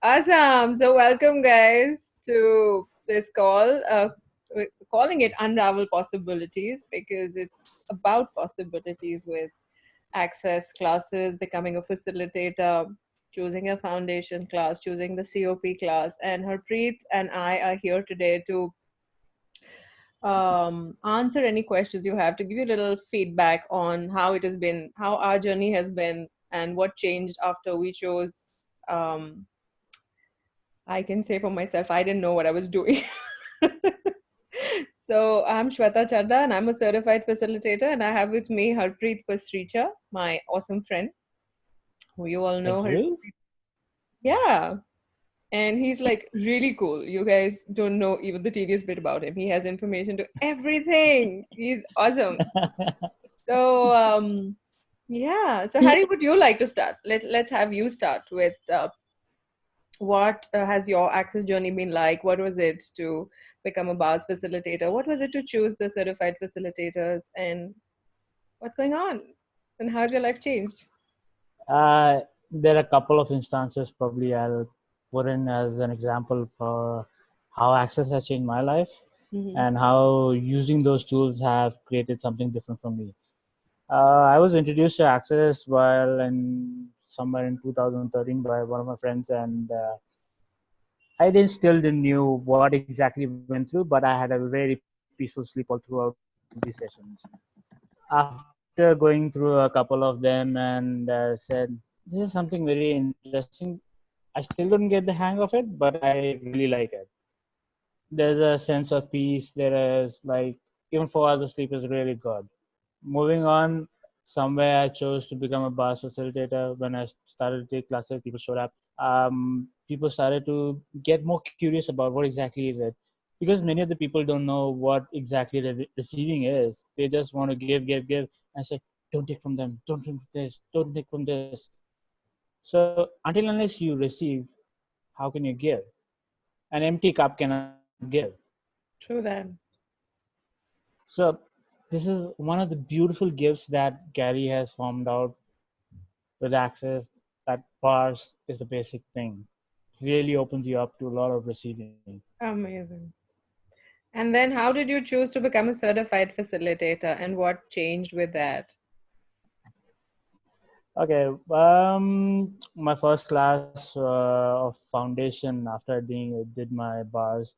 Awesome. So welcome guys to this call. We're calling it Unravel Possibilities because it's about possibilities with access classes, becoming a facilitator, choosing a foundation class, choosing the COP class. And Harpreet and I are here today to answer any questions you have, to give you a little feedback on how it has been, how our journey has been, and what changed after we chose. I can say for myself, I didn't know what I was doing. So I'm Shweta Chadha and I'm a certified facilitator, and I have with me Harpreet Pasricha, my awesome friend, who you all know Thank her. you. Yeah. And he's like really cool. You guys don't know even the tedious bit about him. He has information to everything. He's awesome. So yeah. So Harry, would you like to start? Let's have you start with what has your access journey been like? What was it to become a Bars facilitator? What was it to choose the certified facilitators? And what's going on? And how's your life changed? uh, there are a couple of instances probably I'll put in as an example for how Access has changed my life Hmm. and how using those tools have created something different for me. I was introduced to Access while in somewhere in 2013 by one of my friends, and I didn't knew what exactly went through, but I had a very peaceful sleep all throughout these sessions. After going through a couple of them and said, this is something very interesting. I still don't get the hang of it, but I really like it. There's a sense of peace. There is like, even 4 hours of sleep is really good. Moving on, somewhere I chose to become a Bars facilitator. When I started to take classes, people showed up. People started to get more curious about what exactly is it, because many of the people don't know what exactly the receiving is. They just want to give, and say, don't take from them, don't take this, don't take from this. So until unless you receive, how can you give? An empty cup cannot give. True that. So this is one of the beautiful gifts that Gary has formed out with Access, that bars is the basic thing. Really opens you up to a lot of receiving. Amazing. And then how did you choose to become a certified facilitator and what changed with that? Okay, my first class of foundation after did my bars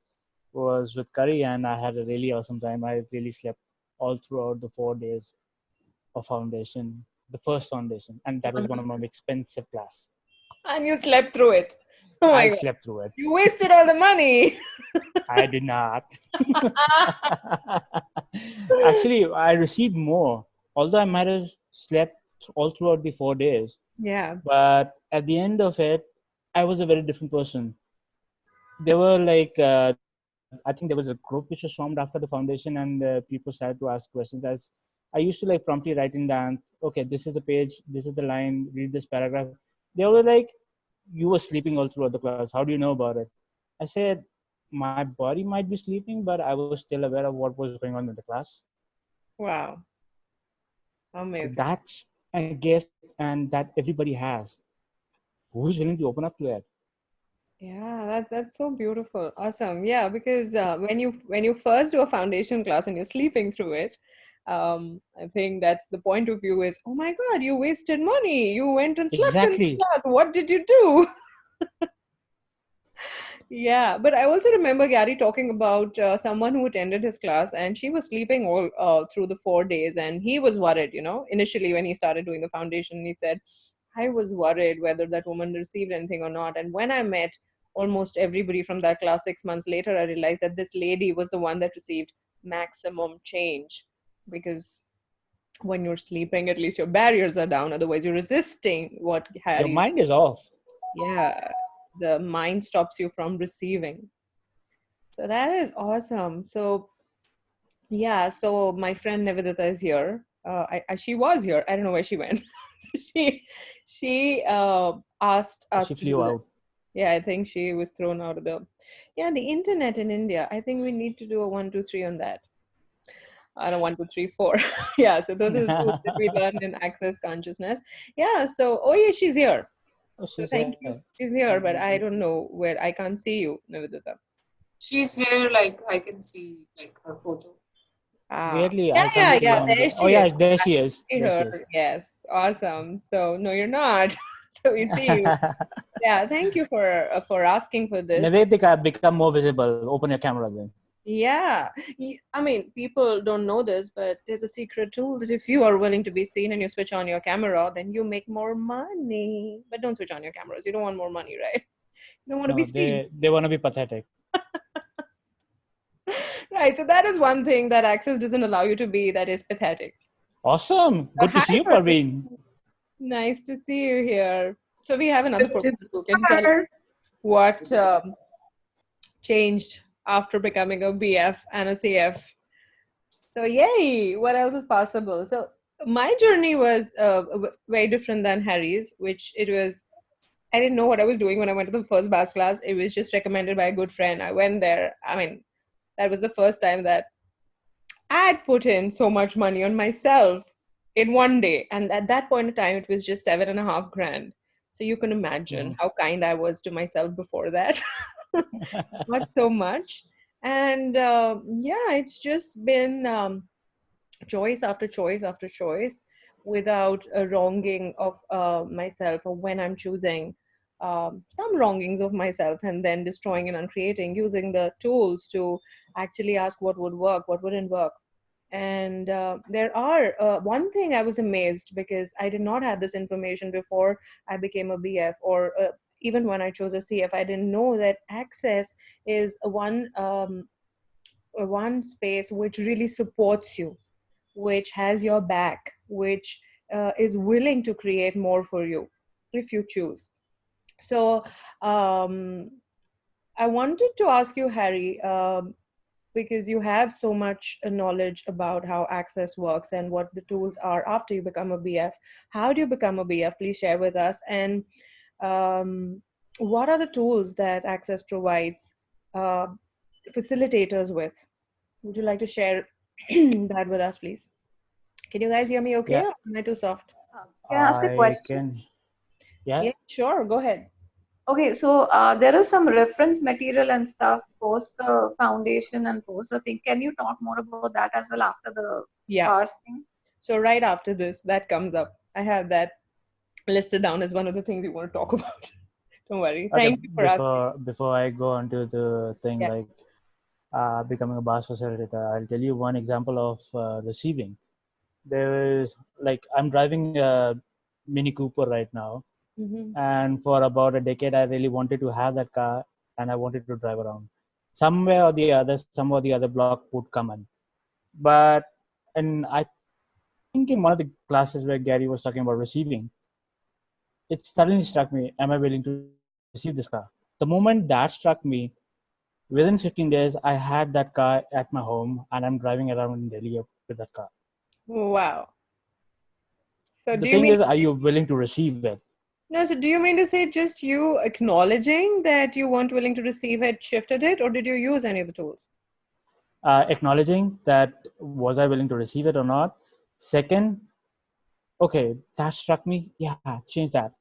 was with Curry, and I had a really awesome time. I really slept all throughout the 4 days of foundation, the first foundation, and that was one of my expensive class. And you slept through it. Oh my I God. slept through it. You wasted all the money. I did not. Actually, I received more, although I might have slept all throughout the 4 days. Yeah. But at the end of it, I was a very different person. There were like, I think there was a group which was formed after the foundation, and people started to ask questions. As I used to like promptly writing down, okay, this is the page, this is the line, read this paragraph. They were like, you were sleeping all throughout the class. How do you know about it? I said, my body might be sleeping, but I was still aware of what was going on in the class. Wow. So Amazing. that's a gift, and that everybody has. Who's willing to open up to it? Yeah, that's so beautiful. Awesome. Yeah, because when you first do a foundation class and you're sleeping through it, I think that's the point of view is, oh my God, you wasted money. You went and slept in the Exactly. class. What did you do? Yeah, but I also remember Gary talking about someone who attended his class and she was sleeping all through the 4 days, and he was worried. Initially when he started doing the foundation, he said, I was worried whether that woman received anything or not. And when I met almost everybody from that class 6 months later, I realized that this lady was the one that received maximum change, because when you're sleeping, at least your barriers are down. Otherwise, you're resisting what Your Harry's. mind is off. Yeah, the mind stops you from receiving. So that is awesome. So yeah, so my friend Nivedita is here. She was here. I don't know where she went. So she asked us She to do flew this. out. Yeah, I think she was thrown out of the. Yeah, the internet in India. I think we need to do a 1, 2, 3 on that. I don't 1, 2, 3, 4. Yeah, so those are the tools that we learned in Access Consciousness. Yeah. So oh yeah, she's here. Oh, So she's thank here. you. She's here, but I don't know where. I can't see you, Nivedita. She's here, like I can see like her photo. Ah, Weirdly, yeah, I can't yeah, see yeah. on There the. Oh she is. yeah, there I she is. see There her. she is. Yes, awesome. So no, you're not. So we see you. Yeah, thank you for asking for this. Nivedika, become more visible. Open your camera then. Yeah, I mean, people don't know this, but there's a secret tool that if you are willing to be seen and you switch on your camera, then you make more money. But don't switch on your cameras. You don't want more money, right? You don't want to be No, seen. they want to be pathetic. Right. So that is one thing that Access doesn't allow you to be. That is pathetic. Awesome. Good to Hi, see you, Harpreet. Parveen. Nice to see you here. So we have another Good to person be who can tell here. what changed after becoming a BF and a CF. So yay! What else is possible? So my journey was very different than Harry's, which it was. I didn't know what I was doing when I went to the first Bars class. It was just recommended by a good friend. I went there. I mean, that was the first time that I'd put in so much money on myself in one day. And at that point in time, it was just 7.5 grand. So you can imagine Mhm. how kind I was to myself before that. Not so much. And yeah, it's just been choice after choice after choice without a wronging of myself, or when I'm choosing some wrongings of myself and then destroying and uncreating, using the tools to actually ask what would work, what wouldn't work. And there are one thing I was amazed, because I did not have this information before I became a BF, or even when I chose a CF. I didn't know that Access is one space which really supports you, which has your back, which is willing to create more for you if you choose. So um, I wanted to ask you, Harry, because you have so much knowledge about how Access works and what the tools are after you become a BF. How do you become a BF? Please share with us. And um, what are the tools that Access provides uh, facilitators with? Would you like to share that with us, please? Can you guys hear me okay? Yeah, Or am I too soft? Can I ask a I question? can. Yeah, Yeah, sure. Go ahead. Okay, so there is some reference material and stuff post the foundation and post the thing. Can you talk more about that as well after the Yeah. bars thing? So right after this, that comes up. I have that listed down as one of the things you want to talk about. Don't worry. okay. Thank you for asking. Before I go on to the thing Yeah. like becoming a Bars facilitator, I'll tell you one example of receiving. There is like I'm driving a Mini Cooper right now, Hmm. and for about a decade, I really wanted to have that car, and I wanted to drive around. Somewhere or the other, some or the other block would come in, but and I think in one of the classes where Gary was talking about receiving, it suddenly struck me: am I willing to receive this car? The moment that struck me, within 15 days, I had that car at my home, and I'm driving around in Delhi with that car. Wow. So The do you thing mean is, are you willing to receive it? no? So do you mean to say just you acknowledging that you weren't willing to receive it shifted it, or did you use any of the tools? Acknowledging that was I willing to receive it or not. Second, okay, that struck me. Yeah, change that.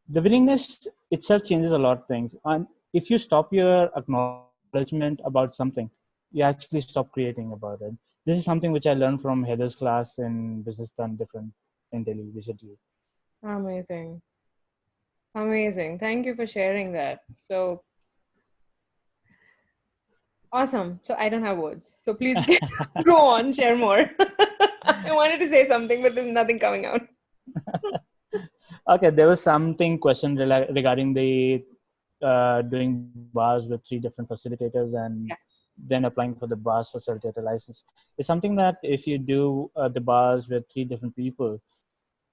The willingness itself changes a lot of things. And if you stop your acknowledgement about something, you actually stop creating about it. This is something which I learned from Heather's class in Business Done Different in Delhi recently. Amazing. Amazing. Thank you for sharing that. So awesome. So I don't have words. So please go on, share more. I wanted to say something, but there's nothing coming out. Okay, there was something questioned regarding the doing bars with 3 different facilitators and Yeah. then applying for the bars facilitator license. It's something that if you do the bars with 3 different people,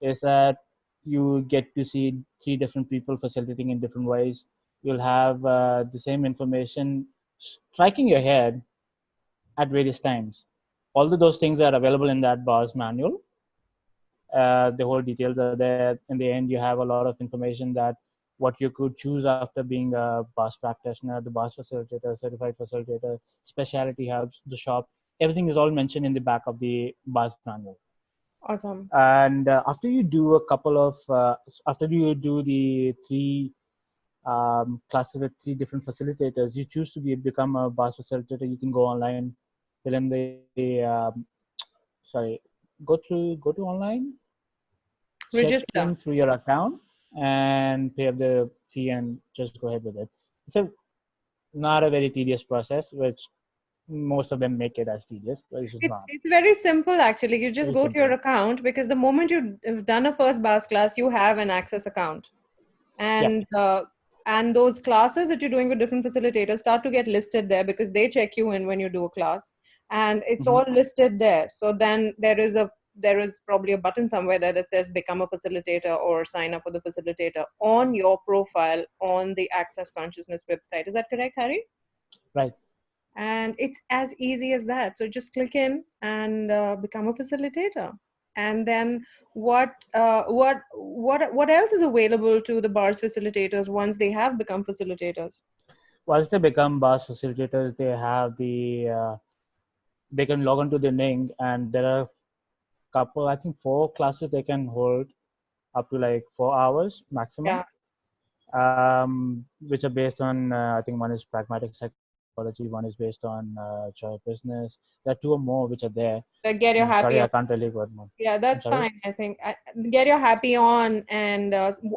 is that you get to see 3 different people facilitating in different ways. You'll have the same information striking your head at various times. Although those things are available in that bars manual, the whole details are there. In the end, you have a lot of information that what you could choose after being a bars practitioner, the bars facilitator, certified facilitator, specialty hubs, the shop. Everything is all mentioned in the back of the bars manual. Awesome. And after you do after you do the three classes with three different facilitators, you choose to become a Bars Facilitator. You can go online, fill in sorry, go to online, check Register. in through your account, and pay up the fee and just go ahead with it. It's not a very tedious process, which most of them make it as tedious, but it's not. It's very simple actually. You just Very go to your simple. account, because the moment you've done a first Bars class, you have an Access account. Yep. And those classes that you're doing with different facilitators start to get listed there, because they check you in when you do a class, and it's all listed there. So then there is probably a button somewhere there that says become a facilitator or sign up for the facilitator on your profile on the Access Consciousness website. Is that correct, Harry? Right. And it's as easy as that. So just click in and become a facilitator. And then what else is available to the Bars facilitators once they have become facilitators? Once they become Bars Facilitators, they have they can log on to the link, and there are couple, I think 4 classes they can hold up to like 4 hours maximum, which are based on I think one is pragmatic psychology, one is based on joy of business. There are 2 or more which are there. Get your Sorry, happy I on. can't tell you what more. Yeah, I'm that's sorry. fine. I think get your happy on, and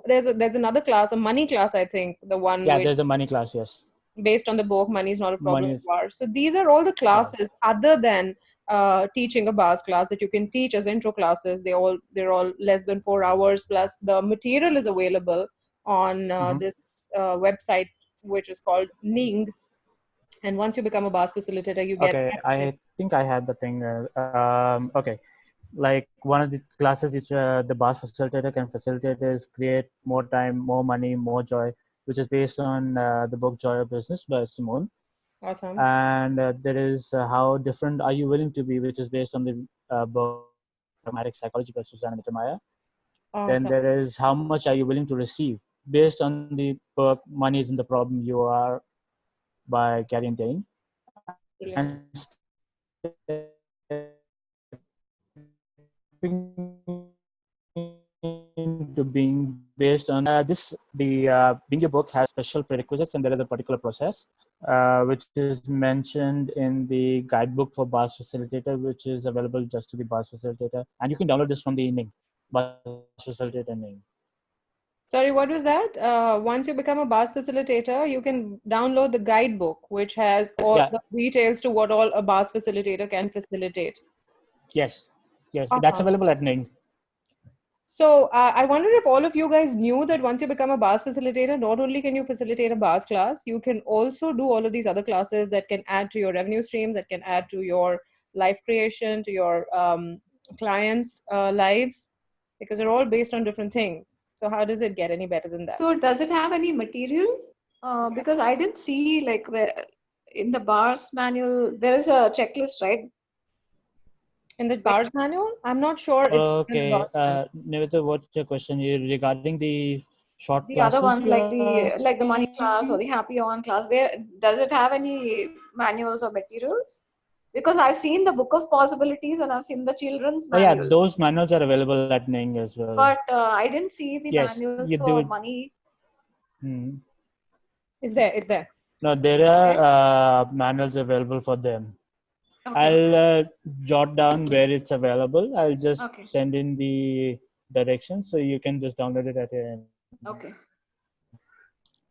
there's another class, a money class. I think the one Yeah, which there's a money class. Yes, based on the book, money is not a problem money is for. So these are all the yeah. classes other than teaching a Bars class that you can teach as intro classes. They're all less than 4 hours, plus the material is available on this website, which is called Ning. And once you become a Bars facilitator, you get Okay, access. I think I had the thing. Okay, like one of the classes which the Bars Facilitator can facilitate is create more time, more money, more joy, which is based on the book Joy of Business by Simone. Awesome. And there is how different are you willing to be, which is based on the book Pragmatic Psychology by Susanna Mittermeier. Then Awesome. there is how much are you willing to receive, based on the book Money Isn't the Problem You Are by Gary Dane. And Brilliant. into being based on being your book has special prerequisites, and there is a particular process which is mentioned in the guidebook for Bars Facilitator, which is available just to the Bars Facilitator, and you can download this from the link, Bars Facilitator link. Sorry, what was that? Once you become a Bars facilitator, you can download the guidebook, which has all Yeah. the details to what all a Bars facilitator can facilitate. Yes. That's Awesome. available at Ning. So I wonder if all of you guys knew that once you become a Bars facilitator, not only can you facilitate a Bars class, you can also do all of these other classes that can add to your revenue streams, that can add to your life creation, to your clients' lives, because they're all based on different things. So how does it get any better than that? So does it have any material? Because I didn't see like where in the Bars manual there is a checklist, right? In the Bars manual? I'm not sure it's in the Okay, Bars manual. Nivita, what's your question regarding the short The other classes ones you're like the money asking? class or the happy on class, there does it have any manuals or materials? Because I've seen the book of possibilities and I've seen the children's Oh yeah, manual, those manuals are available at Ning as well. but I didn't see the Yes, manuals you do. for money. Hmm. It's there. It's there. No, there Okay, are manuals available for them. okay, I'll jot down where it's available. I'll just okay, send in the directions so you can just download it at your end. okay.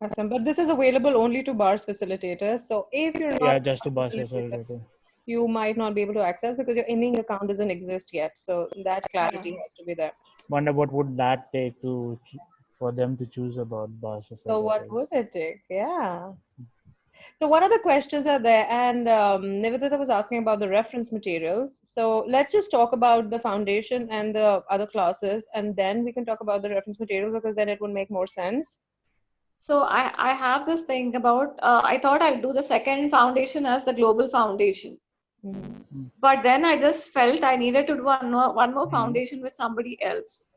Awesome. But this is available only to Bars facilitators. So if you're Yeah, not just a to Bars facilitator, Facilitator. you might not be able to access because your inning account doesn't exist yet. So that Yeah. clarity has to be there. Wonder what would that take for them to choose about Bars So what Facilitators. would it take? Yeah. So what other questions are there? And Nivedita was asking about the reference materials. So let's just talk about the foundation and the other classes, and then we can talk about the reference materials, because then it would make more sense. So I have this thing about I thought I'll do the second foundation as the global foundation, Mhm. but then I just felt I needed to do one more Mm-hmm. foundation with somebody else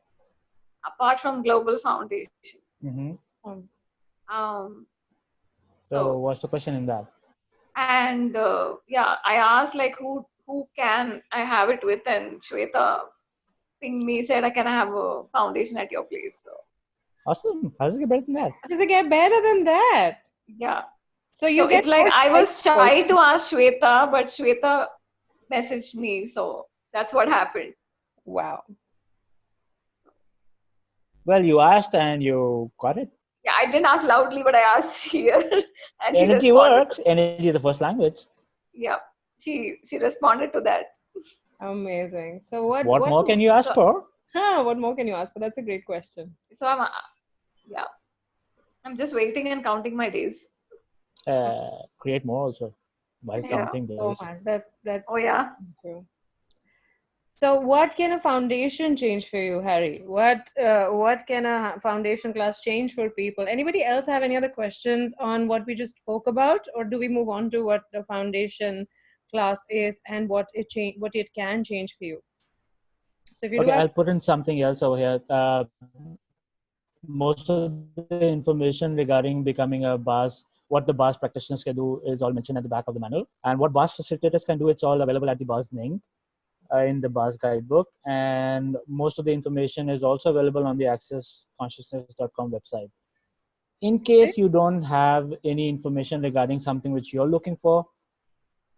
apart from global foundation. Mm-hmm. Um, Um, So so what's the question in that? and yeah, I asked like who can I have it with, and Shweta pinged me, said, can I have a foundation at your place? So Awesome. How does it get better than that? How does it get better than that? yeah. So you So get it's like more I was time. shy to ask Shweta, but Shweta messaged me. So that's what happened. Wow. Well, you asked and you got it. Yeah, I didn't ask loudly, but I asked here, and she Energy responded. works. Energy is the first language. Yeah, she responded to that. Amazing. So what More can you ask for? what more can you ask for? That's a great question. So I'm just waiting and counting my days. Create more also while Yeah. counting days. Oh man, that's Oh yeah. true. So what can a foundation change for you, Harry? What can a foundation class change for people? Anybody else have any other questions on what we just spoke about, or do we move on to what the foundation class is and what it can change for you? So if you do Okay, have I'll put in something else over here. Most of the information regarding becoming a BARS, what the BARS practitioners can do is all mentioned at the back of the manual. And what BARS facilitators can do, it's all available at the BARS link in the BARS guidebook. And most of the information is also available on the accessconsciousness.com website. In case you don't have any information regarding something which you're looking for,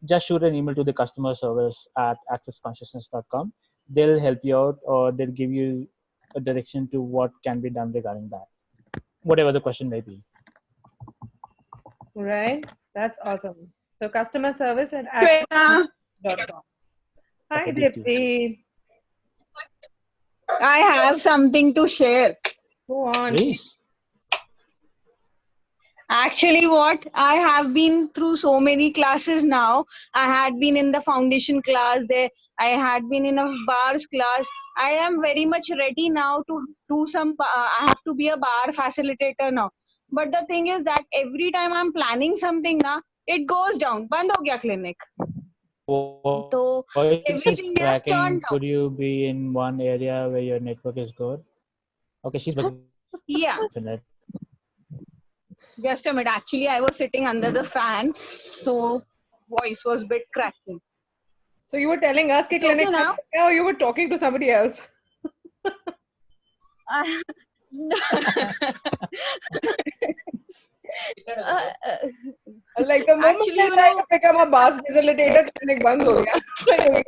just shoot an email to the customer service at accessconsciousness.com. They'll help you out, or they'll give you a direction to what can be done regarding that, whatever the question may be. right, that's awesome. So customer service at Shweta, access.com. Hi, Okay, Deepti. Deepti. I have something to share. Go on. Please. Actually, what I have been through so many classes now. I had been in the foundation class there. I had been in a bars class. I am very much ready now to do some. I have to be a bar facilitator now. But the thing is that every time I'm planning something now, it goes down. Band ho gaya clinic. So Voice is everything is cracking. turned down. Could you be in one area where your network is good? Okay, she's back. Yeah. Just a minute. Actually, I was sitting under the fan, so voice was a bit cracking. So you were telling us It's clinic okay now? Oh, you were talking to somebody else. Like the moment Actually, I you tried know, to become a Bars Facilitator, clinic band ho gaya.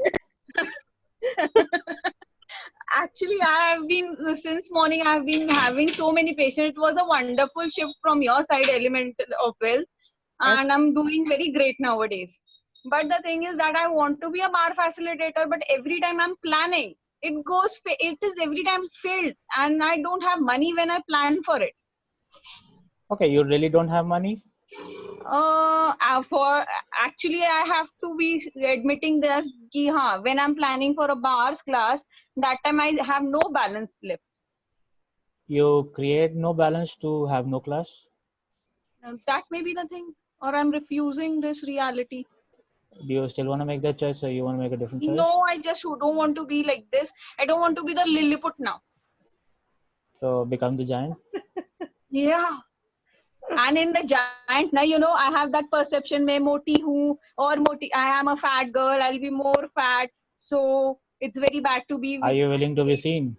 actually, I have been since morning. I have been having so many patients. It was a wonderful shift from your side, Element of Wealth, and I'm doing very great nowadays. But the thing is that I want to be a bar facilitator, but every time I'm planning, it is every time failed, and I don't have money when I plan for it. Okay, you really don't have money? For actually, I have to be admitting this. Ki, when I'm planning for a bars class, that time I have no balance left. You create no balance to have no class? That may be the thing, or I'm refusing this reality. Do you still want to make that choice, or you want to make a different choice? No, I just don't want to be like this. I don't want to be the Lilliput now. So become the giant? Yeah. And in the giant, now, I have that perception, मैं मोटी हूँ or I am a fat girl, I'll be more fat. So it's very bad to be. Are you willing to be seen?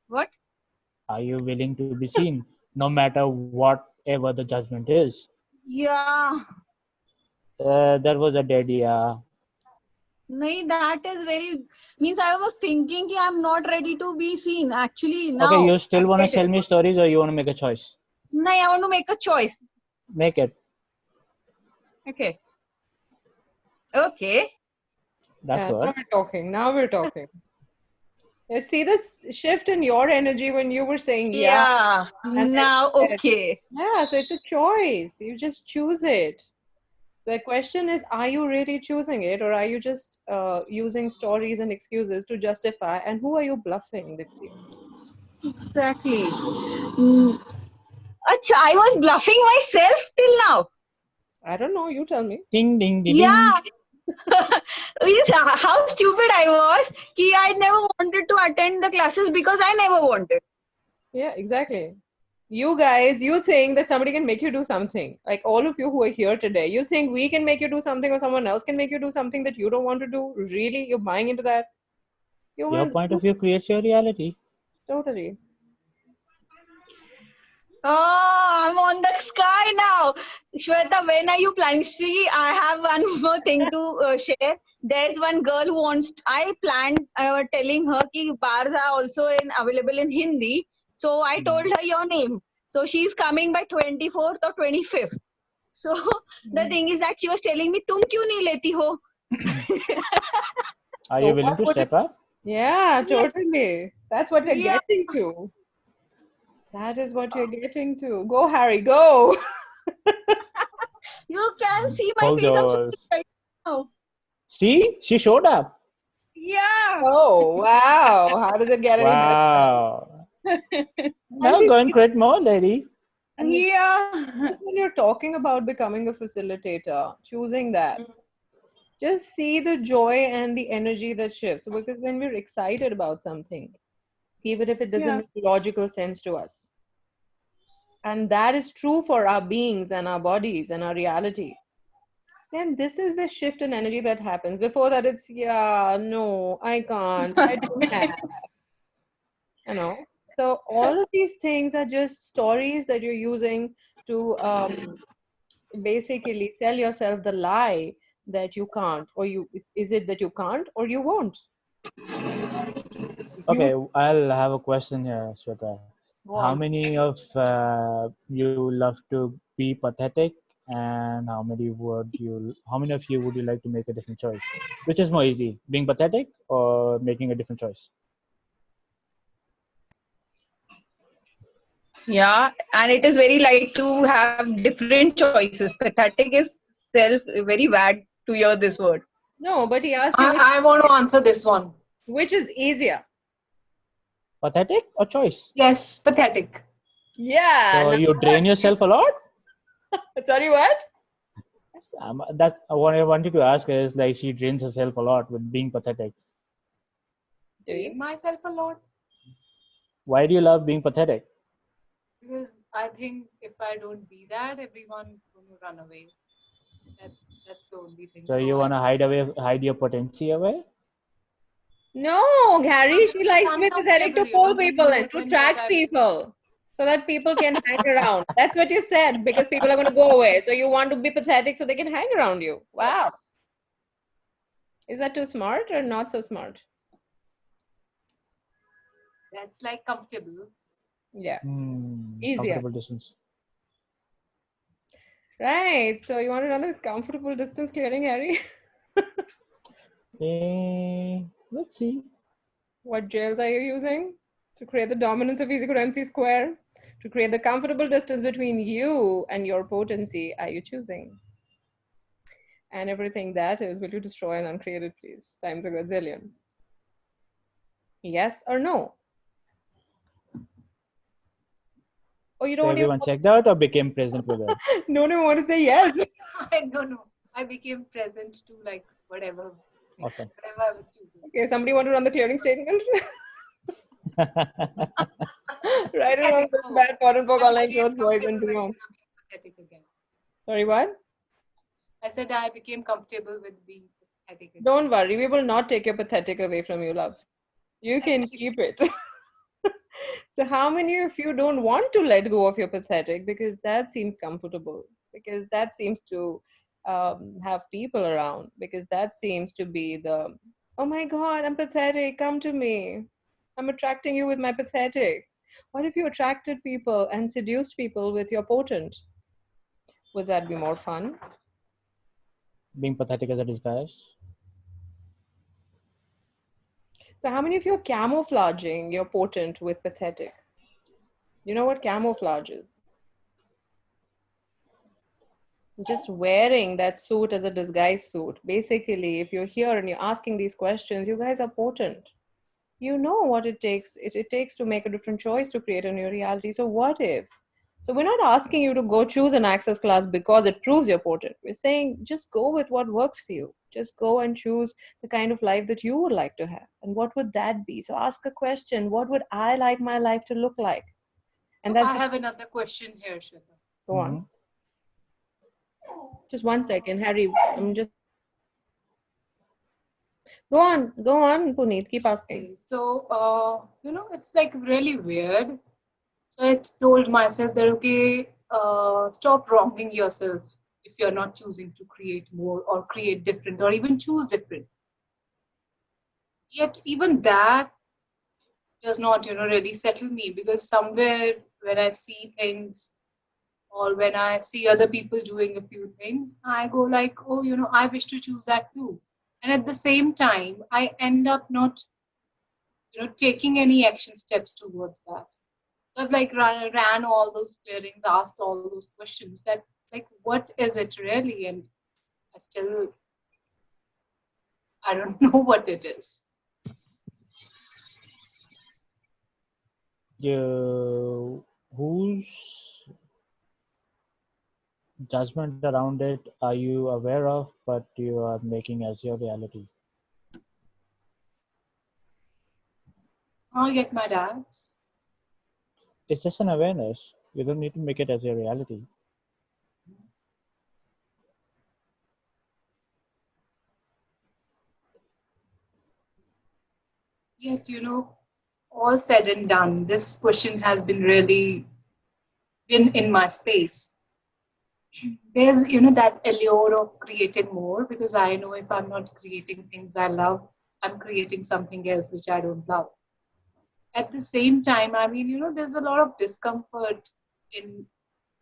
What? Are you willing to be seen, no matter whatever the judgment is? Yeah. That was a dead yeah. No, that is means I was thinking I'm not ready to be seen. Actually, now. Okay, you still want to sell me stories, or you want to make a choice? No, I want to make a choice. Make it. Okay. Okay. That's good. Now we're talking. You see this shift in your energy when you were saying yeah. Now, okay. Yeah, so it's a choice. You just choose it. The question is, are you really choosing it, or are you just using stories and excuses to justify? And who are you bluffing, Dipti? Exactly. I was bluffing myself till now. I don't know. You tell me. Ding, ding, ding. Yeah. How stupid I was. I never wanted to attend the classes because I never wanted. Yeah, exactly. You guys, you think that somebody can make you do something. Like all of you who are here today, you think we can make you do something, or someone else can make you do something that you don't want to do? Really? You're buying into that? You Your will point of view creates your reality. totally. Oh, I'm on the sky now. Shweta, when are you planning? See, I have one more thing to share. There's one girl who wants. I planned telling her कि bars are also available in Hindi. So I told her your name. So she's coming by 24th or 25th. So the thing is that she was telling me, तुम क्यों नहीं लेती हो? Are So you willing what to would step up? Yeah, totally. That's what we're Yeah. getting to. That is what you're getting to. Go, Harry, go. You can see my Hold face. I'm so yours. excited now. See, she showed up. Yeah. Oh, wow. How does it get any better? Wow. Now see, go and create more, lady. And Yeah. just when you're talking about becoming a facilitator, choosing that, just see the joy and the energy that shifts. Because when we're excited about something, even if it doesn't Yeah. make logical sense to us, and that is true for our beings and our bodies and our reality, then this is the shift in energy that happens. Before that, it's, yeah, no, I can't, I don't have, you know. So all of these things are just stories that you're using to basically tell yourself the lie that you can't, or is it that you can't or you won't? Okay, I'll have a question here, Shweta. Go How on. many of you love to be pathetic, and how many of you would you like to make a different choice? Which is more easy, being pathetic or making a different choice? Yeah, and it is very light to have different choices. Pathetic is very bad to hear this word. No, but he asked you I want to answer this one. which is easier. Pathetic or choice? Yes, pathetic. Yeah. So now you drain yourself a lot? Sorry, what? That what I wanted to ask is, like, she drains herself a lot with being pathetic. Blame myself a lot Why do you love being pathetic? because I think if I don't be that, everyone's going to run away. That's the only thing. So you I want to just- hide your potency away? No, Gary, she likes to be pathetic to Uncomfortable, pull people when in, to what attract I've- people, so that people can hang around. That's what you said, because people are going to go away. So you want to be pathetic so they can hang around you. Wow. Yes. Is that too smart or not so smart? That's like comfortable. Yeah. Hmm, Easier. comfortable distance. Right. So you want to run a comfortable distance clearing, Harry? Let's see. What jails are you using to create the dominance of E equal to MC square? To create the comfortable distance between you and your potency, are you choosing? And everything that is, will you destroy and uncreate it, please? Times a gazillion. Yes or no? Or you So don't everyone checked out or became present with her? don't even want to say yes. I don't know. I became present to like whatever Awesome. I was choosing. Okay, somebody want to run the clearing statement? Right or wrong, good, bad, foreign folk, online shows, boys and beyond. Pathetic again. Sorry, what? I said I became comfortable with being pathetic again. Don't worry, we will not take your pathetic away from you, love. You can Thank you. keep it. So how many of you don't want to let go of your pathetic because that seems comfortable, because that seems to have people around, because that seems to be the, oh my God, I'm pathetic, come to me. I'm attracting you with my pathetic. What if you attracted people and seduced people with your potent? Would that be more fun? Being pathetic as a disguise. So how many of you are camouflaging your potent with pathetic? You know what camouflage is? Just wearing that suit as a disguise suit. Basically, if you're here and you're asking these questions, you guys are potent. You know what it takes. It takes to make a different choice to create a new reality. So what if? So we're not asking you to go choose an access class because it proves you're potent. We're saying just go with what works for you. Just go and choose the kind of life that you would like to have. And what would that be? So ask a question. What would I like my life to look like? And that's I have another question here, Shweta. Go on. Just 1 second, Harry. I'm just Go on, Puneet. Keep asking. Okay, so it's like really weird. So I told myself that okay, stop wronging yourself if you're not choosing to create more or create different or even choose different. Yet even that does not, really settle me, because somewhere when I see things or when I see other people doing a few things, I go like, oh, I wish to choose that too. And at the same time, I end up not, taking any action steps towards that. So I've like ran all those clearings, asked all those questions that like, what is it really? And I don't know what it is. Whose judgment around it are you aware of, but you are making as your reality? I get my dad's. It's just an awareness. You don't need to make it as your reality. Yet, all said and done, this question has been really been in my space. There's, that allure of creating more, because I know if I'm not creating things I love, I'm creating something else which I don't love. At the same time, I mean, there's a lot of discomfort in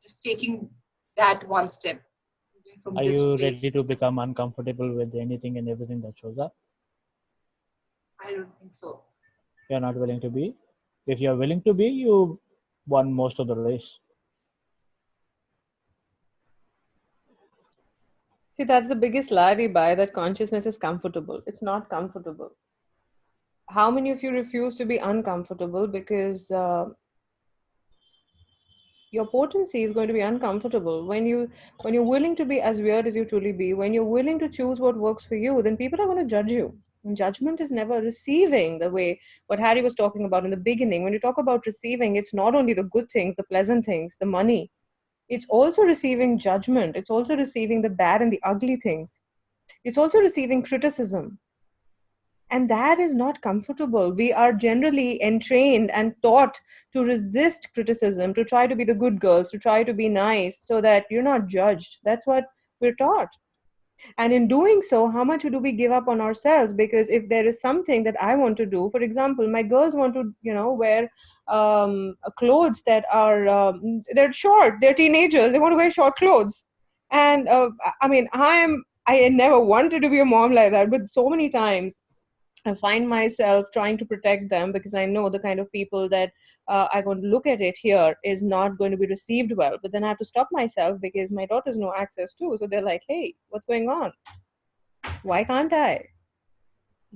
just taking that one step, moving from Are this you ready place. to become uncomfortable with anything and everything that shows up? I don't think so. You're not willing to be? If you're willing to be, you won most of the race. See, that's the biggest lie we buy, that consciousness is comfortable. It's not comfortable. How many of you refuse to be uncomfortable because your potency is going to be uncomfortable? When you're willing to be as weird as you truly be, when you're willing to choose what works for you, then people are going to judge you. And judgment is never receiving, the way what Harry was talking about in the beginning. When you talk about receiving, it's not only the good things, the pleasant things, the money. It's also receiving judgment. It's also receiving the bad and the ugly things. It's also receiving criticism. And that is not comfortable. We are generally entrained and taught to resist criticism, to try to be the good girls, to try to be nice so that you're not judged. That's what we're taught. And in doing so, how much do we give up on ourselves? Because if there is something that I want to do, for example, my girls want to, wear clothes that are, they're short, they're teenagers, they want to wear short clothes. And I mean, I never wanted to be a mom like that, but so many times I find myself trying to protect them, because I know the kind of people that are going to look at it here is not going to be received well. But then I have to stop myself, because my daughters know Access too. So they're like, hey, what's going on? Why can't I?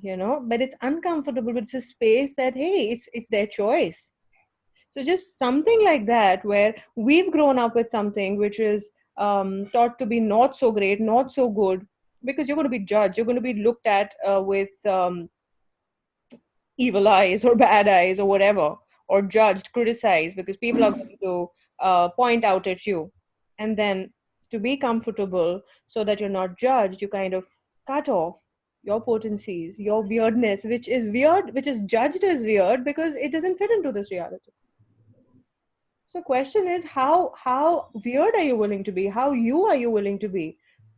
But it's uncomfortable, but it's a space that, hey, it's their choice. So just something like that, where we've grown up with something which is taught to be not so great, not so good, because you're going to be judged, you're going to be looked at with evil eyes or bad eyes or whatever, or judged, criticized, because people are going to point out at you. And then to be comfortable so that you're not judged, you kind of cut off your potencies, your weirdness, which is weird, which is judged as weird because it doesn't fit into this reality. So question is, how weird are you willing to be? How you are you willing to be?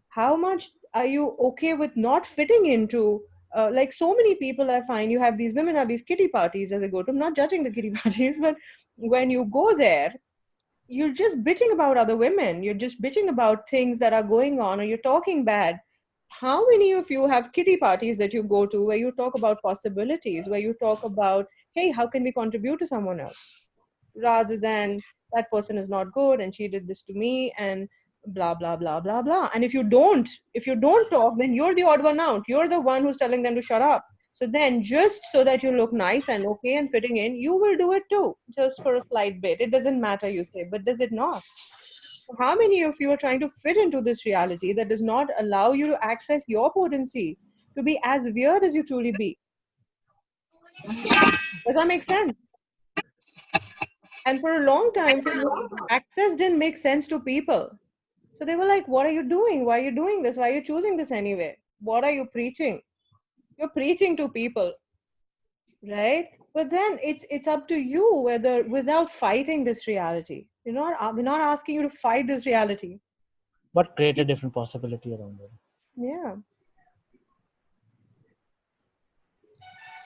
How much are you okay with not fitting into? Like so many people, I find you have these women have these kitty parties as they go to. I'm not judging the kitty parties, but when you go there, you're just bitching about other women. You're just bitching about things that are going on, or you're talking bad. How many of you have kitty parties that you go to where you talk about possibilities, where you talk about, hey, how can we contribute to someone else? Rather than that person is not good and she did this to me and blah blah blah blah blah. And if you don't talk, then you're the odd one out. You're the one who's telling them to shut up. So then, just so that you look nice and okay and fitting in, you will do it too, just for a slight bit. It doesn't matter, you say, but does it not? How many of you are trying to fit into this reality that does not allow you to access your potency, to be as weird as you truly be? Does that make sense? And for a long time, access didn't make sense to people. So they were like, what are you doing? Why are you doing this? Why are you choosing this anyway? What are you preaching? You're preaching to people, right? But then it's up to you whether, without fighting this reality, we're not asking you to fight this reality. But create a different possibility around it. Yeah.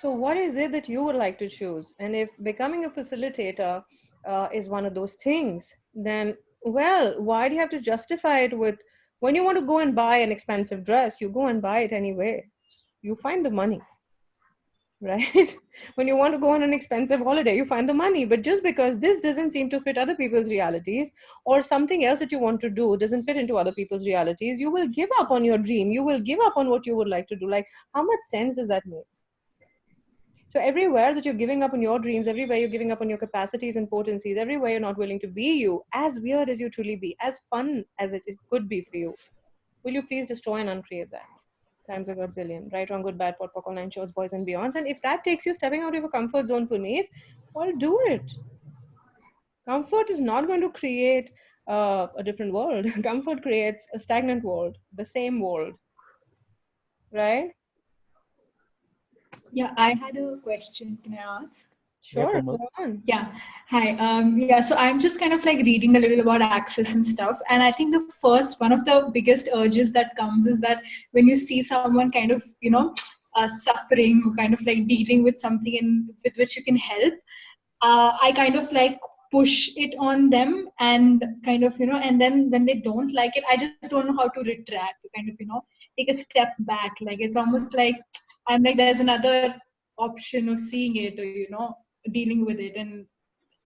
So what is it that you would like to choose? And if becoming a facilitator is one of those things, then, well, why do you have to justify it with, when you want to go and buy an expensive dress, you go and buy it anyway. You find the money, right? When you want to go on an expensive holiday, you find the money. But just because this doesn't seem to fit other people's realities, or something else that you want to do doesn't fit into other people's realities, you will give up on your dream. You will give up on what you would like to do. Like, how much sense does that make? So everywhere that you're giving up on your dreams, everywhere you're giving up on your capacities and potencies, everywhere you're not willing to be you, as weird as you truly be, as fun as it could be for you, will you please destroy and uncreate that? Times a gazillion. Right, wrong, good, bad, pot, pock, online shows, boys and beyonds. And if that takes you stepping out of your comfort zone, Puneet, well, do it. Comfort is not going to create a different world. Comfort creates a stagnant world, the same world. Right? Yeah, I had a question. Can I ask? Sure, Yeah, go on. Yeah. Hi. Yeah. So I'm just kind of like reading a little about access and stuff, and I think one of the biggest urges that comes is that when you see someone kind of, suffering, or kind of like dealing with something with which you can help, I kind of like push it on them, and kind of, and then when they don't like it, I just don't know how to retract, to kind of, take a step back. Like, it's almost like I'm like, there's another option of seeing it, or, dealing with it. And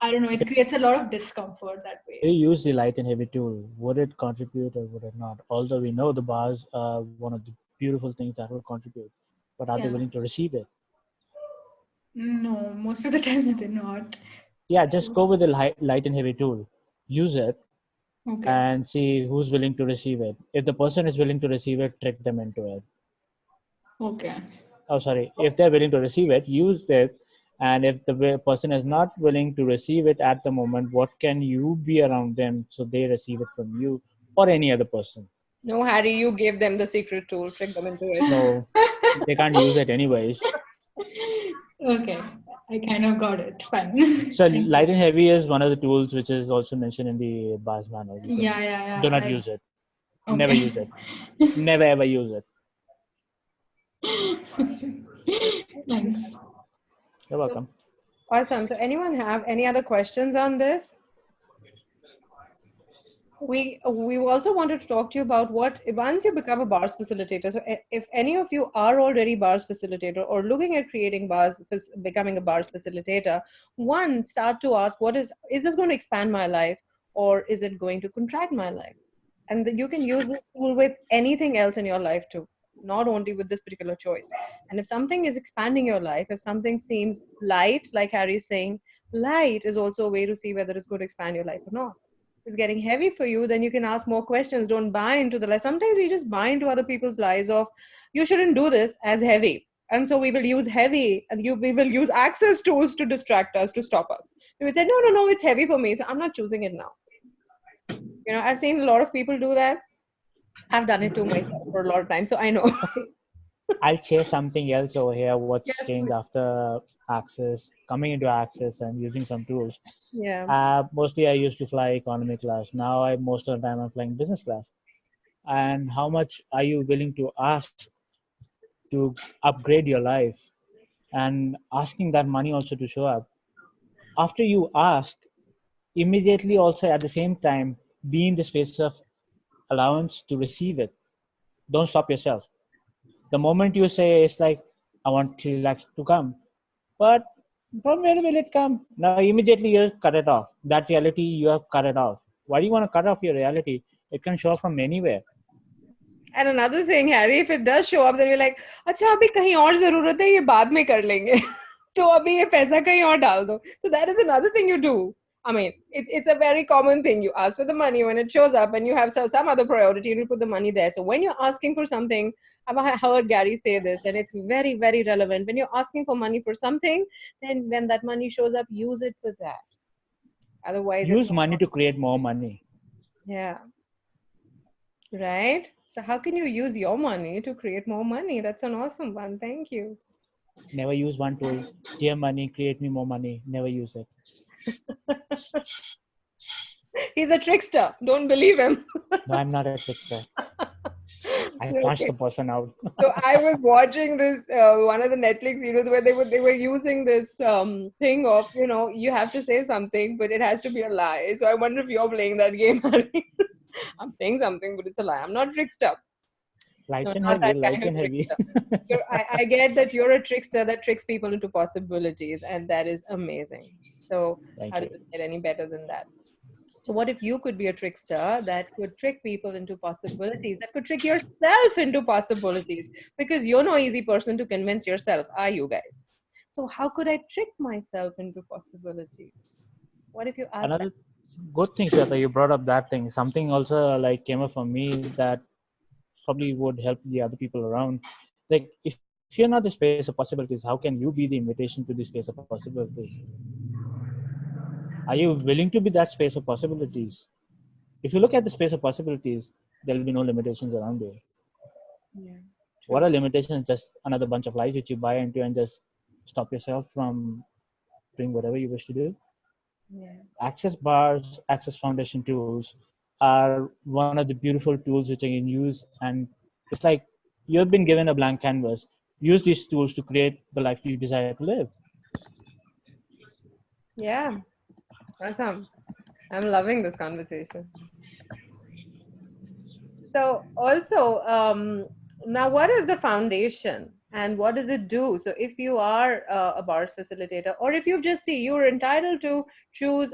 I don't know, it creates a lot of discomfort that way. You use the light and heavy tool. Would it contribute or would it not? Although we know the bars are one of the beautiful things that will contribute, but are they willing to receive it? No, most of the times they're not. Yeah, just go with the light and heavy tool. Use it. Okay. And see who's willing to receive it. If the person is willing to receive it, trick them into it. Okay. Oh, sorry. If they're willing to receive it, use it. And if the person is not willing to receive it at the moment, what can you be around them so they receive it from you or any other person? No, Harry, you gave them the secret tool, trick them into it. No, they can't use it anyways. Okay, I kind of got it. Fine. So light and heavy is one of the tools which is also mentioned in the Bars manual. Yeah. Do not use it. Okay. Never use it. Never ever use it. Thanks. You're welcome. Awesome. So anyone have any other questions on this? We also wanted to talk to you about what, once you become a Bars facilitator, so if any of you are already Bars facilitator or looking at creating Bars, becoming a Bars facilitator, one, start to ask, is this going to expand my life, or is it going to contract my life? And you can use this tool with anything else in your life too, not only with this particular choice. And if something is expanding your life, if something seems light, like Harry's saying, light is also a way to see whether it's going to expand your life or not. It's getting heavy for you, then you can ask more questions. Don't buy into the lie. Sometimes we just buy into other people's lies of, you shouldn't do this, as heavy. And so we will use heavy, and we will use access tools to distract us, to stop us. We would say, no, it's heavy for me, so I'm not choosing it now. I've seen a lot of people do that. I've done it too myself for a lot of time, so I know. I'll share something else over here. What's changed after Access, coming into Access and using some tools. Yeah. Mostly I used to fly economy class. Now most of the time I'm flying business class. And how much are you willing to ask to upgrade your life? And asking that money also to show up. After you ask, immediately also at the same time, be in the space of allowance to receive it. Don't stop yourself. The moment you say, it's like, I want 3 lakhs to come, but from where will it come? Now immediately you cut it off. That reality, you have cut it off. Why do you want to cut off your reality? It can show up from anywhere. And another thing, Harry, if it does show up, then you're like, अच्छा अभी कहीं और ज़रूरत है, ये बाद में कर लेंगे. तो अभी ये पैसा कहीं और डाल दो. So that is another thing you do. I mean, it's a very common thing. You ask for the money when it shows up, and you have some other priority, you put the money there. So when you're asking for something, I've heard Gary say this, and it's very, very relevant. When you're asking for money for something, then when that money shows up, use it for that. Otherwise, use money to create more money. Yeah. Right? So how can you use your money to create more money? That's an awesome one. Thank you. Never use one tool. Dear money, create me more money. Never use it. He's a trickster. Don't believe him. No, I'm not a trickster. I punched the person out. So I was watching this one of the Netflix series where they were using this thing of, you know, you have to say something, but it has to be a lie. So I wonder if you're playing that game, Harry. I'm saying something, but it's a lie. I'm not a trickster. Light No, and not heavy, that light kind of and heavy. trickster. I get that you're a trickster that tricks people into possibilities, and that is amazing. So Thank how you. does it get any better than that? So what if you could be a trickster that could trick people into possibilities, that could trick yourself into possibilities? Because you're no easy person to convince yourself, are you guys? So how could I trick myself into possibilities? What if you ask that? Another good thing, Shweta, you brought up that thing. Something also like came up for me that probably would help the other people around. Like, if you're not the space of possibilities, how can you be the invitation to the space of possibilities? Are you willing to be that space of possibilities? If you look at the space of possibilities, there'll be no limitations around you. Yeah, What true. are limitations? Just another bunch of lies which you buy into and just stop yourself from doing whatever you wish to do. Yeah. Access bars, Access Foundation tools are one of the beautiful tools which I can use. And it's like you've been given a blank canvas. Use these tools to create the life you desire to live. Yeah, awesome. I'm loving this conversation. So also, now what is the foundation and what does it do? So if you are a bars facilitator, or if you just see, you're entitled to choose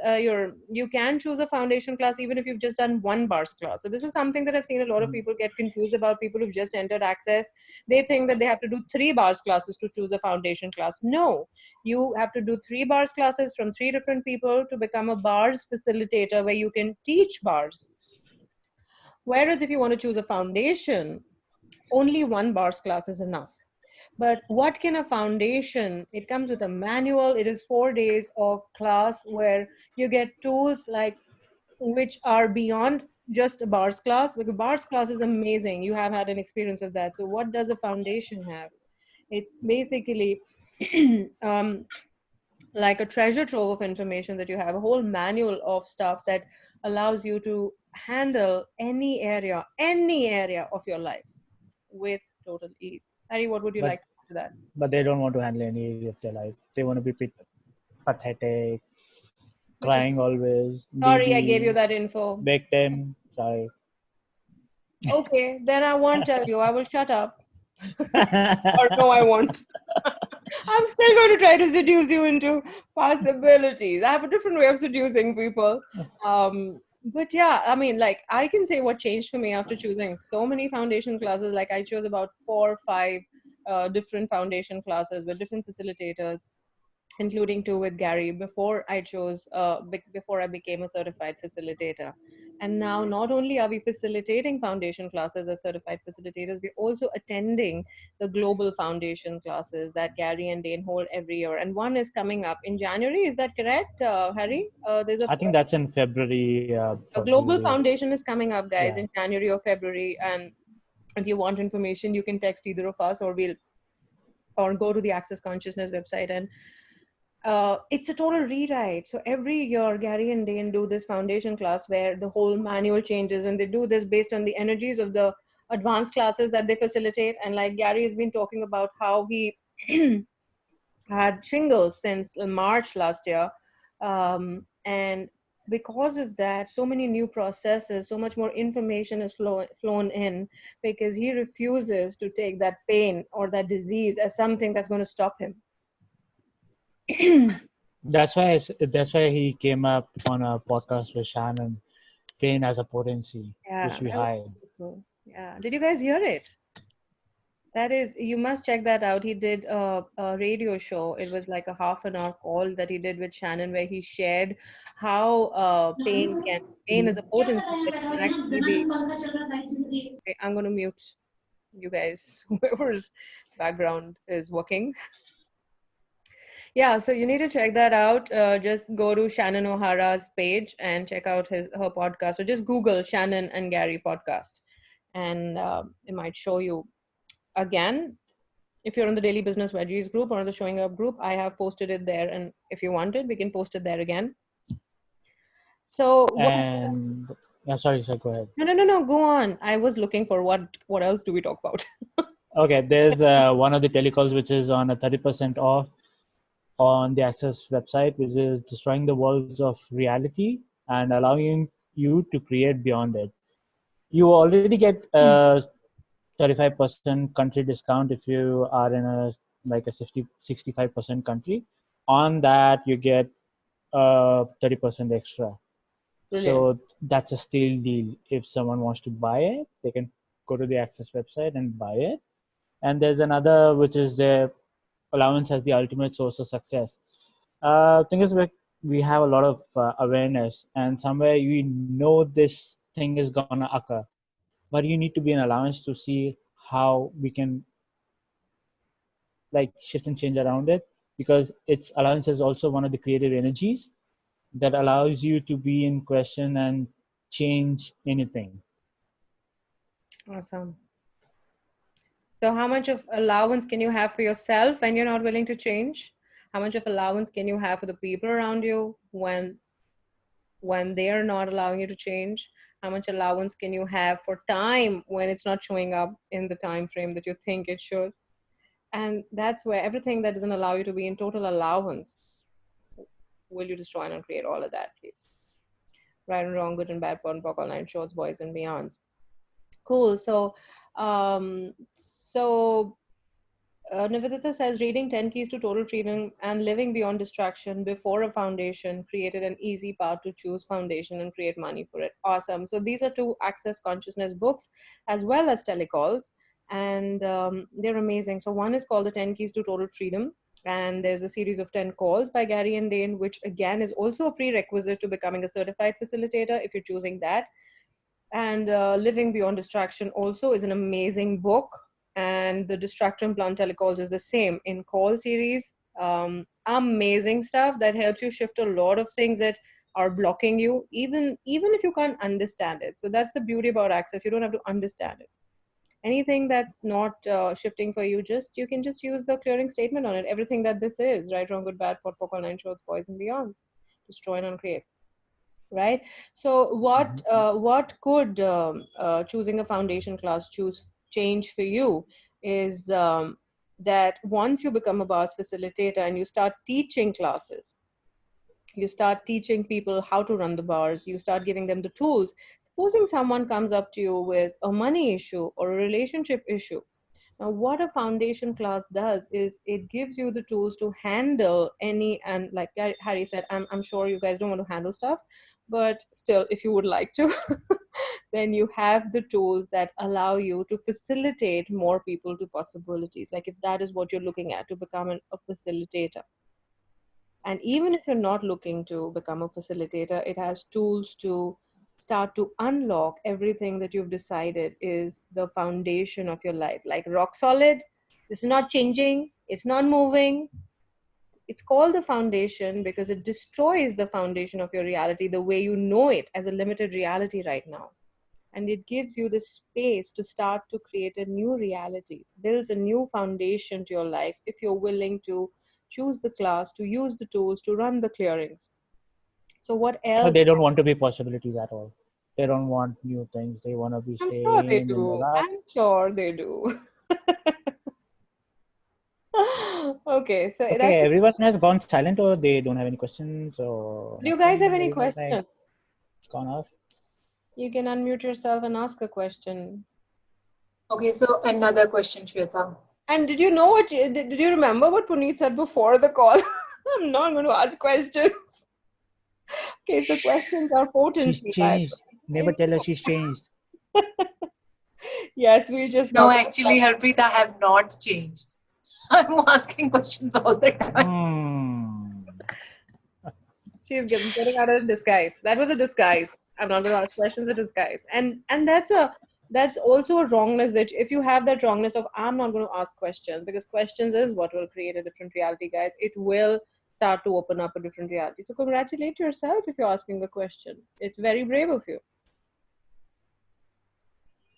you can choose a foundation class even if you've just done one bars class. So this is something that I've seen a lot of people get confused about. People who've just entered Access, they think that they have to do 3 bars classes to choose a foundation class. No, you have to do 3 bars classes from 3 different people to become a bars facilitator where you can teach bars. Whereas if you want to choose a foundation, only one bars class is enough. But what can a foundation? It comes with a manual. It is 4 days of class where you get tools like which are beyond just a bars class. Because bars class is amazing. You have had an experience of that. So what does a foundation have? It's basically like a treasure trove of information that you have, a whole manual of stuff that allows you to handle any area of your life with total ease. Harry, what would you But like to add to that? but they don't want to handle any area of their life. They want to be pathetic, Which is, crying always, sorry, I gave you needy, that info. victim. Sorry. Okay, then I won't tell you. I will shut up. Or no, I won't. I'm still going to try to seduce you into possibilities. I have a different way of seducing people. But yeah, I mean, like, I can say what changed for me after choosing so many foundation classes. Like, I chose about 4 or 5 different foundation classes with different facilitators, including 2 with Gary before I chose, before I became a certified facilitator. And now not only are we facilitating foundation classes as certified facilitators, we're also attending the global foundation classes that Gary and Dane hold every year. And one is coming up in January. Is that correct, Harry? There's I think that's in February. a global Probably. foundation is coming up, guys, Yeah. in January or February. And if you want information, you can text either of us, or go to the Access Consciousness website, and it's a total rewrite. So every year, Gary and Dane do this foundation class where the whole manual changes, and they do this based on the energies of the advanced classes that they facilitate. And like Gary has been talking about how he had shingles since March last year. And because of that, so many new processes, so much more information is flown in, because he refuses to take that pain or that disease as something that's going to stop him. That's why he came up on a podcast with Shannon. Pain as a potency, which we that was hide. beautiful. Yeah, did you guys hear it? That is, you must check that out. He did a radio show. It was like a half-an-hour call that he did with Shannon, where he shared how pain is a potency that can actually be. Okay, I'm going to mute you guys, whoever's background is working. Yeah, so you need to check that out. Just go to Shannon O'Hara's page and check out her podcast. So just Google Shannon and Gary podcast, and it might show you. Again, if you're in the Daily Business Veggies group or the Showing Up group, I have posted it there, and if you want it, we can post it there again. So And sorry, go ahead. No, go on. I was looking for what else do we talk about? Okay, there's one of the telecalls which is on a 30% off on the Access website, which is destroying the walls of reality and allowing you to create beyond it. You already get a 35% country discount if you are in a 65% country. On that, you get 30% extra. Brilliant. So that's a steal deal. If someone wants to buy it, they can go to the Access website and buy it. And there's another, which is the allowance as the ultimate source of success. Thing is, we have a lot of awareness, and somewhere you know this thing is gonna occur, but you need to be an allowance to see how we can like shift and change around it, because its allowance is also one of the creative energies that allows you to be in question and change anything. Awesome. So how much of allowance can you have for yourself when you're not willing to change? How much of allowance can you have for the people around you when they're not allowing you to change? How much allowance can you have for time when it's not showing up in the time frame that you think it should? And that's where everything that doesn't allow you to be in total allowance, will you destroy and uncreate all of that, please? Right and wrong, good and bad, POD and POC, all nine shorts, boys and beyonds. Cool. So, Nivedita says, reading 10 Keys to Total Freedom and Living Beyond Distraction before a foundation created an easy path to choose foundation and create money for it. Awesome. So these are 2 Access Consciousness books as well as telecalls, and they're amazing. So one is called the 10 Keys to Total Freedom, and there's a series of 10 calls by Gary and Dane, which again is also a prerequisite to becoming a certified facilitator if you're choosing that. And Living Beyond Distraction also is an amazing book, and the Distraction Plan Telecalls is the same in call series. Amazing stuff that helps you shift a lot of things that are blocking you, even if you can't understand it. So that's the beauty about Access. You don't have to understand it. Anything that's not shifting for you, you can just use the clearing statement on it. Everything that this is, right, wrong, good, bad, POD, POC, all nine shorts, boys and beyonds, destroy and uncreate. Right. So what could choosing a foundation class change for you is that once you become a bars facilitator and you start teaching classes, you start teaching people how to run the bars, you start giving them the tools. Supposing someone comes up to you with a money issue or a relationship issue, now, what a foundation class does is it gives you the tools to handle any, and like Harry said, I'm sure you guys don't want to handle stuff, but still, if you would like to, then you have the tools that allow you to facilitate more people to possibilities. Like if that is what you're looking at, to become a facilitator. And even if you're not looking to become a facilitator, it has tools to start to unlock everything that you've decided is the foundation of your life. Like rock solid, it's not changing, it's not moving. It's called the foundation because it destroys the foundation of your reality the way you know it as a limited reality right now. And it gives you the space to start to create a new reality, builds a new foundation to your life if you're willing to choose the class, to use the tools, to run the clearings. So what else? They don't want to be possibilities at all. They don't want new things. They want to be I'm staying sure they in the do. lab. I'm sure they do. Okay, so okay, everyone has gone silent, or they don't have any questions, or do you guys have any Everyone, questions? Gone off. You can unmute yourself and ask a question. Okay, so another question, Shweta. And did you know what? Did you remember what Puneet said before the call? I'm not going to ask questions. Okay, so questions are potency. She's changed. Never tell her she's changed. Yes, we'll just No, actually, Harpreet, I have not changed. I'm asking questions all the time. She's getting out of a disguise. That was a disguise. I'm not going to ask questions. A disguise, and that's also a wrongness. That if you have that wrongness of I'm not going to ask questions, because questions is what will create a different reality, guys. It will start to open up a different reality. So congratulate yourself if you're asking a question. It's very brave of you.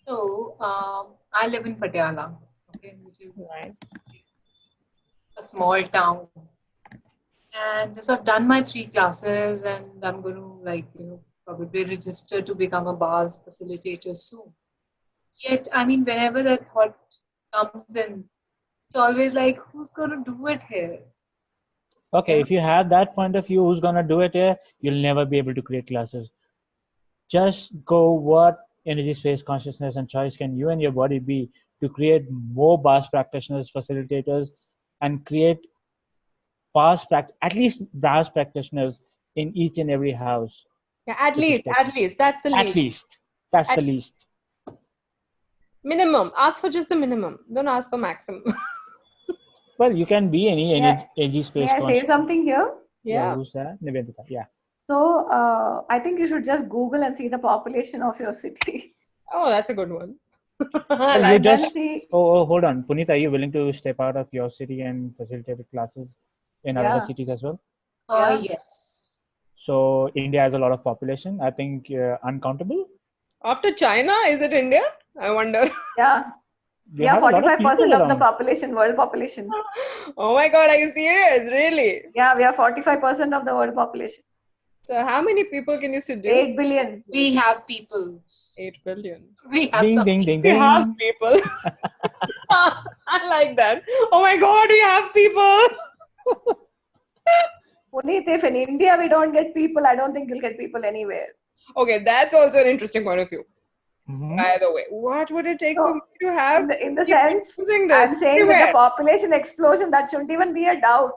So So I live in Patiala, okay, which is Right. a small town. And so I've done my 3 classes, and I'm going to probably register to become a Bars Facilitator soon. Yet, I mean, whenever that thought comes in, it's always like, who's going to do it here? Okay, Yeah. if you have that point of view, who's gonna do it here? You'll never be able to create classes. Just go what energy, space, consciousness, and choice can you and your body be to create more Bars practitioners, facilitators, and create at least Bars practitioners in each and every house. Yeah, at least that's the At least. least. That's the least. Minimum. Ask for just the minimum. Don't ask for maximum. Well, you can be any energy, space, May I say something here? Yeah. Who's that? Nivedita. Yeah. So I think you should just Google and see the population of your city. Oh, that's a good one. Well, And then see. Oh, hold on. Puneet, are you willing to step out of your city and facilitate classes in other cities as well? Yes. So India has a lot of population. I think uncountable. After China, is it India? I wonder. Yeah. We Yeah, have a lot of 45% people of the around. population, world population. Oh my God, are you serious? Really? Yeah, we are 45% of the world population. So how many people can you seduce? 8 billion. We have people. 8 billion. We have Ding, some ding, ding, We ding. have people. I like that. Oh my God, we have people. Puneet, if in India we don't get people, I don't think you'll get people anywhere. Okay, that's also an interesting point of view. Mhm. By the way, what would it take So, for me to have? in the keep sense, using this I'm saying with everywhere? the population explosion, that shouldn't even be a doubt.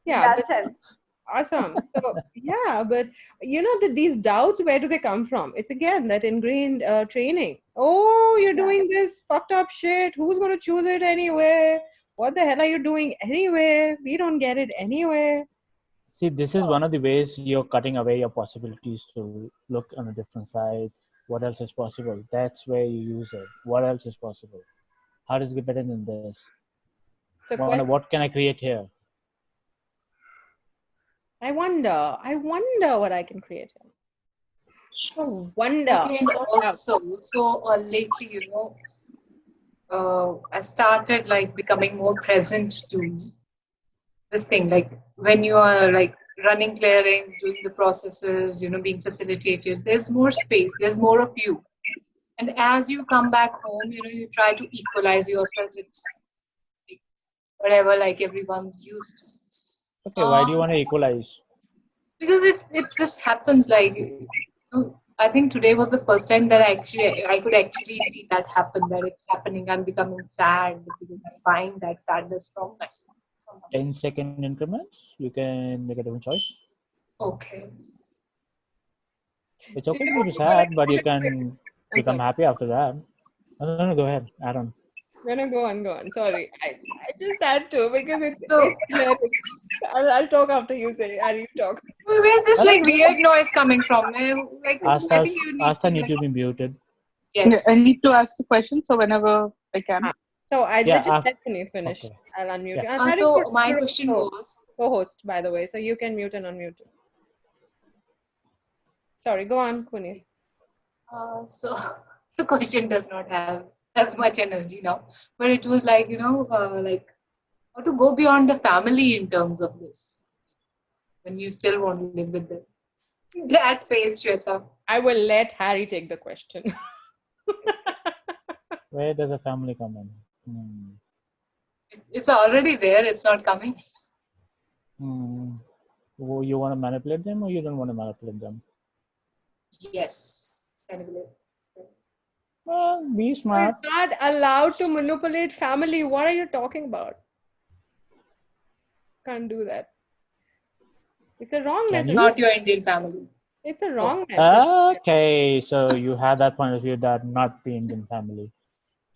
Yeah, In that but sense. awesome. So yeah, but you know that these doubts, where do they come from? It's again that ingrained training. Oh, you're doing this fucked up shit. Who's going to choose it anyway? What the hell are you doing anyway? We don't get it anyway. See, this is one of the ways you're cutting away your possibilities to look on a different side. What else is possible? That's where you use it. What else is possible? How does it get better than this? So What can I create here? I wonder what I can create here. Oh, wonder. Okay, and also, lately, I started becoming more present to this thing. Like when you are running clearings, doing the processes, being facilitated, there's more space, there's more of you. And as you come back home, you try to equalize yourself with whatever everyone's used to. Okay, why do you want to equalize? Because it just happens I think today was the first time that I could actually see that happen, that it's happening. I'm becoming sad because I find that sadness from that. 10-second increments, you can make a different choice. Okay. It's okay to be sad, but you can become happy after that. No, go ahead, add on. Go on. Sorry, I just had to because it's hilarious. I'll talk after you say. Are you talk? Where's this weird noise coming from? Asta need to be muted. Yes. I need to ask a question, so whenever I can. So I just let Puneet finish. Okay. I'll unmute you. Yeah. So my question was co-host, by the way, so you can mute and unmute. Sorry, go on, Puneet. So the question does not have as much energy now, but it was how to go beyond the family in terms of this when you still want to live with them. That face, Shweta. I will let Harry take the question. Where does a family come in? It's already there. It's not coming. You want to manipulate them, or you don't want to manipulate them? Yes, manipulate. Well, be smart. We're not allowed to manipulate family. What are you talking about? Can't do that. It's a wrong message. Not your Indian family. It's a wrong message. Okay, so you have that point of view that not the Indian family.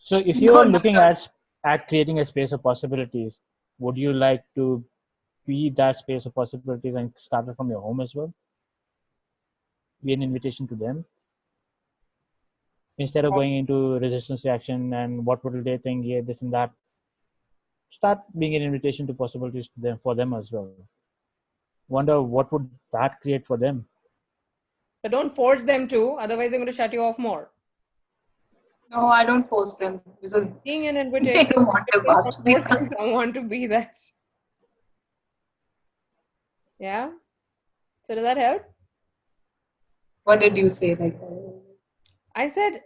So if you are looking at creating a space of possibilities, would you like to be that space of possibilities and start it from your home as well? Be an invitation to them? Instead of going into resistance reaction and what would they think, yeah, this and that, start being an invitation to possibilities to them, for them as well. Wonder what would that create for them. But don't force them to, otherwise they're going to shut you off more. No, I don't force them because Being an they invitation don't is want their different past from to be forcing done. someone to be that. Yeah? So does that help? What did you say? Like, I said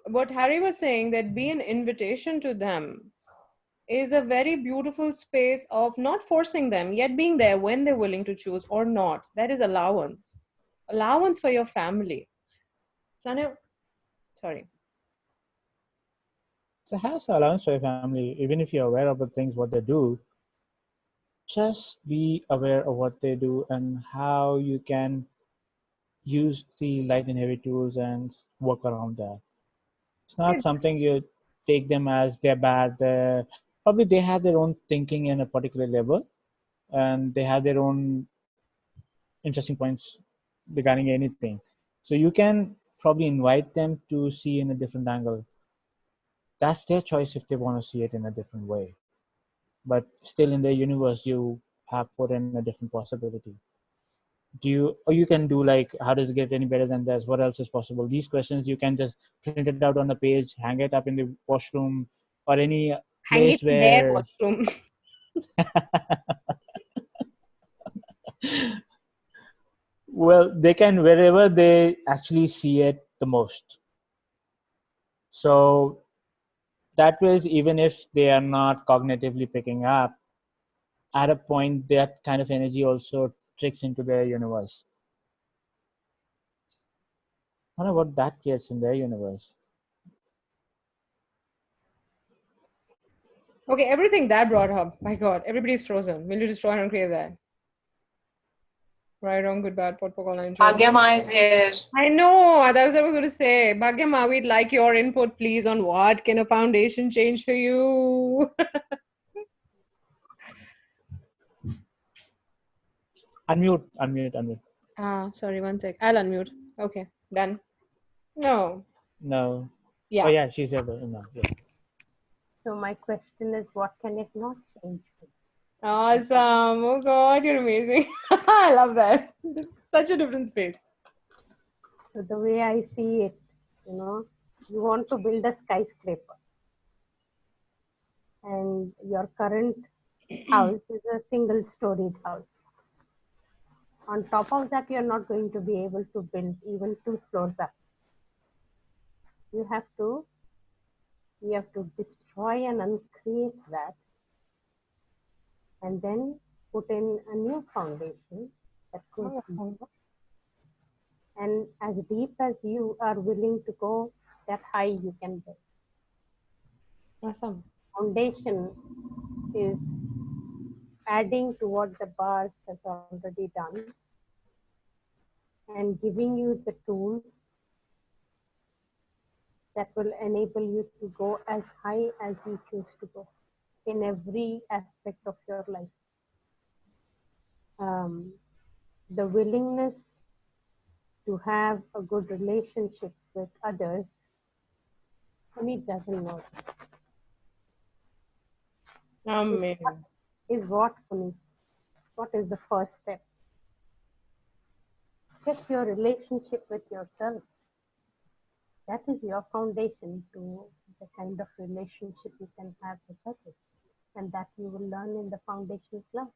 what Harry was saying, that be an invitation to them is a very beautiful space of not forcing them, yet being there when they're willing to choose or not. That is allowance. Allowance for your family. Sanu, sorry. So have allowance for your family, even if you're aware of the things what they do. Just be aware of what they do and how you can use the light and heavy tools and work around that. It's not something you take them as they're bad. Probably they have their own thinking in a particular level, and they have their own interesting points regarding anything. So you can probably invite them to see in a different angle. That's their choice if they want to see it in a different way. But still in their universe, you have put in a different possibility. Or you can do like, how does it get any better than this? What else is possible? These questions you can just print it out on a page, hang it up in the washroom or any Hang it place in their where washroom. well, they can wherever they actually see it the most. So that way, even if they are not cognitively picking up, at a point that kind of energy also tricks into their universe. I don't know what that creates in their universe. Okay, everything that brought up. My God, everybody's frozen. Will you just try and create that? Right, wrong, good, bad, pot, pok, online, Bhagyama is here. I know. That was what I was going to say. Bhagyama, we'd like your input, please, on what can a foundation change for you? Unmute. Sorry, one sec. I'll unmute. Okay, done. No. No. Yeah. Oh yeah, she's able. No. Yeah. So my question is, what can it not change? Awesome. Oh God, you're amazing. I love that. It's such a different space. So the way I see it, you want to build a skyscraper, and your current house is a single-storied house. On top of that, you're not going to be able to build even 2 floors up. You have to destroy and uncreate that, and then put in a new foundation that goes deeper. And as deep as you are willing to go, that high you can build. Awesome. Foundation is adding to what the Bars has already done and giving you the tools that will enable you to go as high as you choose to go in every aspect of your life. The willingness to have a good relationship with others, Puneet doesn't know. Amazing. Is what, Puneet? What is the first step? Check your relationship with yourself. That is your foundation to the kind of relationship you can have with others. And that you will learn in the foundation class.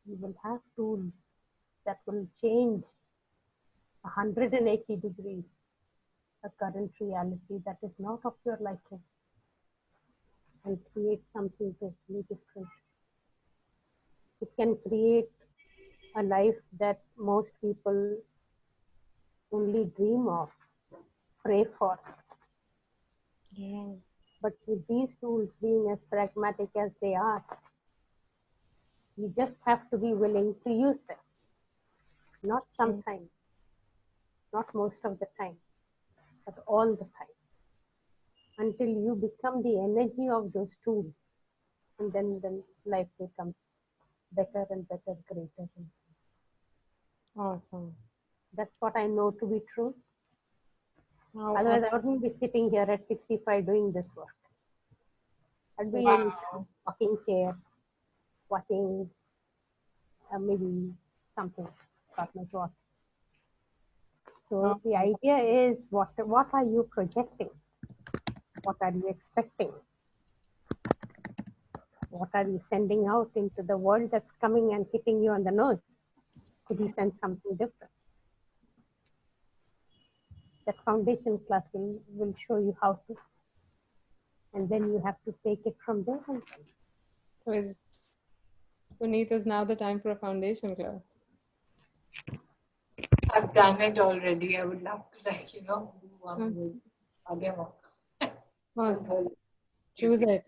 You will have tools that will change 180 degrees a current reality that is not of your liking and create something totally different. It can create a life that most people only dream of, pray for. Yeah. But with these tools being as pragmatic as they are, you just have to be willing to use them. Not sometimes, not most of the time, but all the time. Until you become the energy of those tools. And then life becomes better and better, greater. Awesome. That's what I know to be true. Wow. Otherwise, I wouldn't be sitting here at 65 doing this work. I'd be in some rocking chair, watching maybe something, God knows what. So the idea is what are you projecting? What are you expecting? What are you sending out into the world that's coming and hitting you on the nose? Could you send something different? That foundation class will show you how to. And then you have to take it from there. So is Puneet, is now the time for a foundation class? I've done it already. I would love to, like, do one with Bhagyalakshmi. Awesome. Choose it.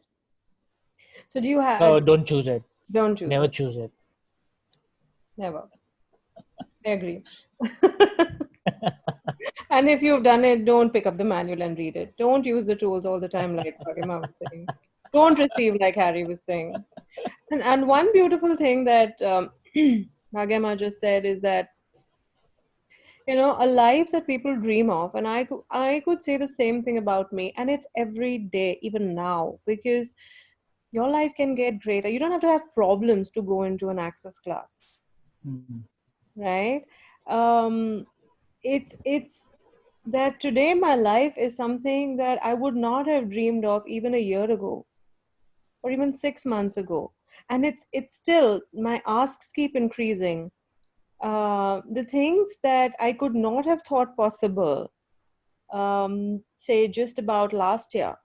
So do you have? Oh, don't choose it. Don't choose Never it. choose it. Never. I agree. And if you've done it, don't pick up the manual and read it. Don't use the tools all the time, like Bhagyama was saying. Don't receive, like Harry was saying. And one beautiful thing that Bhagyama just said is that, a life that people dream of, and I could say the same thing about me, and it's every day, even now, because your life can get greater. You don't have to have problems to go into an access class, right? It's that today my life is something that I would not have dreamed of even a year ago, or even 6 months ago, and it's still, my asks keep increasing. The things that I could not have thought possible, say just about last year,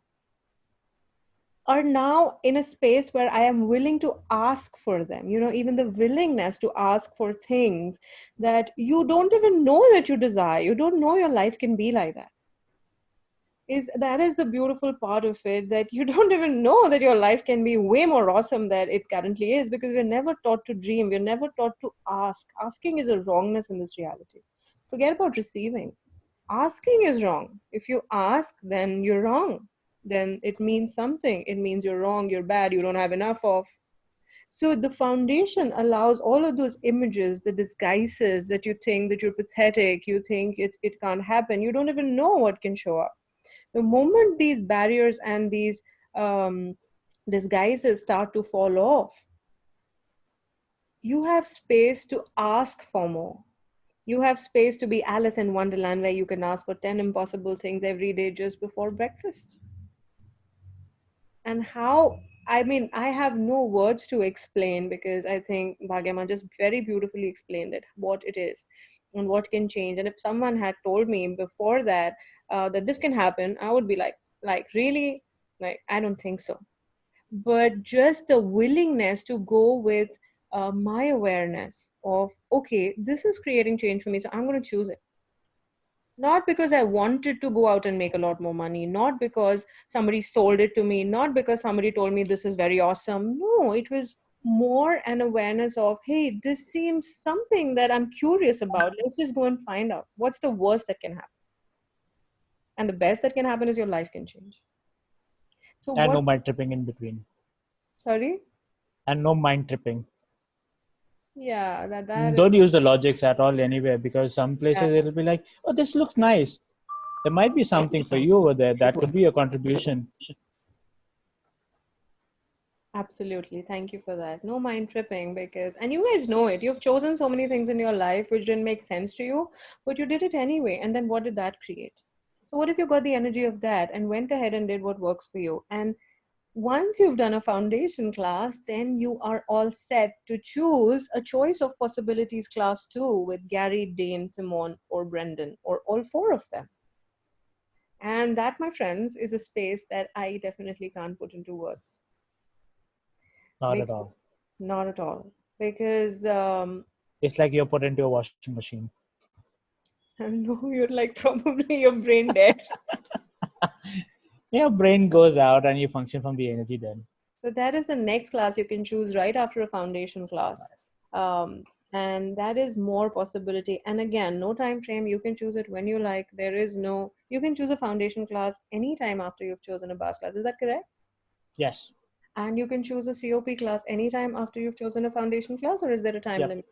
are now in a space where I am willing to ask for them. Even the willingness to ask for things that you don't even know that you desire. You don't know your life can be like that. That is the beautiful part of it, that you don't even know that your life can be way more awesome than it currently is, because we're never taught to dream. We're never taught to ask. Asking is a wrongness in this reality. Forget about receiving. Asking is wrong. If you ask, then you're wrong. Then it means something. It means you're wrong, you're bad, you don't have enough of. So the foundation allows all of those images, the disguises that you think that you're pathetic, you think it can't happen, you don't even know what can show up. The moment these barriers and these disguises start to fall off, you have space to ask for more. You have space to be Alice in Wonderland, where you can ask for 10 impossible things every day just before breakfast. And how, I have no words to explain, because I think Bhagyama just very beautifully explained it, what it is and what can change. And if someone had told me before that, that this can happen, I would be like, really? Like, I don't think so. But just the willingness to go with my awareness of, okay, this is creating change for me, so I'm going to choose it. Not because I wanted to go out and make a lot more money, not because somebody sold it to me, not because somebody told me this is very awesome. No, it was more an awareness of, hey, this seems something that I'm curious about. Let's just go and find out. What's the worst that can happen? And the best that can happen is your life can change. So and no mind tripping in between. Sorry? And no mind tripping. Yeah, don't use the logics at all anywhere, because some places it'll be like, oh, this looks nice. There might be something for you over there that could be a contribution. Absolutely. Thank you for that. No mind tripping, because, and you guys know it, you've chosen so many things in your life which didn't make sense to you, but you did it anyway. And then what did that create? So what if you got the energy of that and went ahead and did what works for you? And once you've done a foundation class, then you are all set to choose a choice of possibilities class 2 with Gary, Dane, Simone, or Brendan, or all 4 of them. And that, my friends, is a space that I definitely can't put into words. Not at all. Not at all. Because it's like you're put into a washing machine. No, you're like probably your brain dead. Your brain goes out and you function from the energy then. So that is the next class you can choose right after a foundation class. And that is more possibility. And again, no time frame. You can choose it when you like. You can choose a foundation class anytime after you've chosen a Bars class. Is that correct? Yes. And you can choose a COP class anytime after you've chosen a foundation class, or is there a time limit?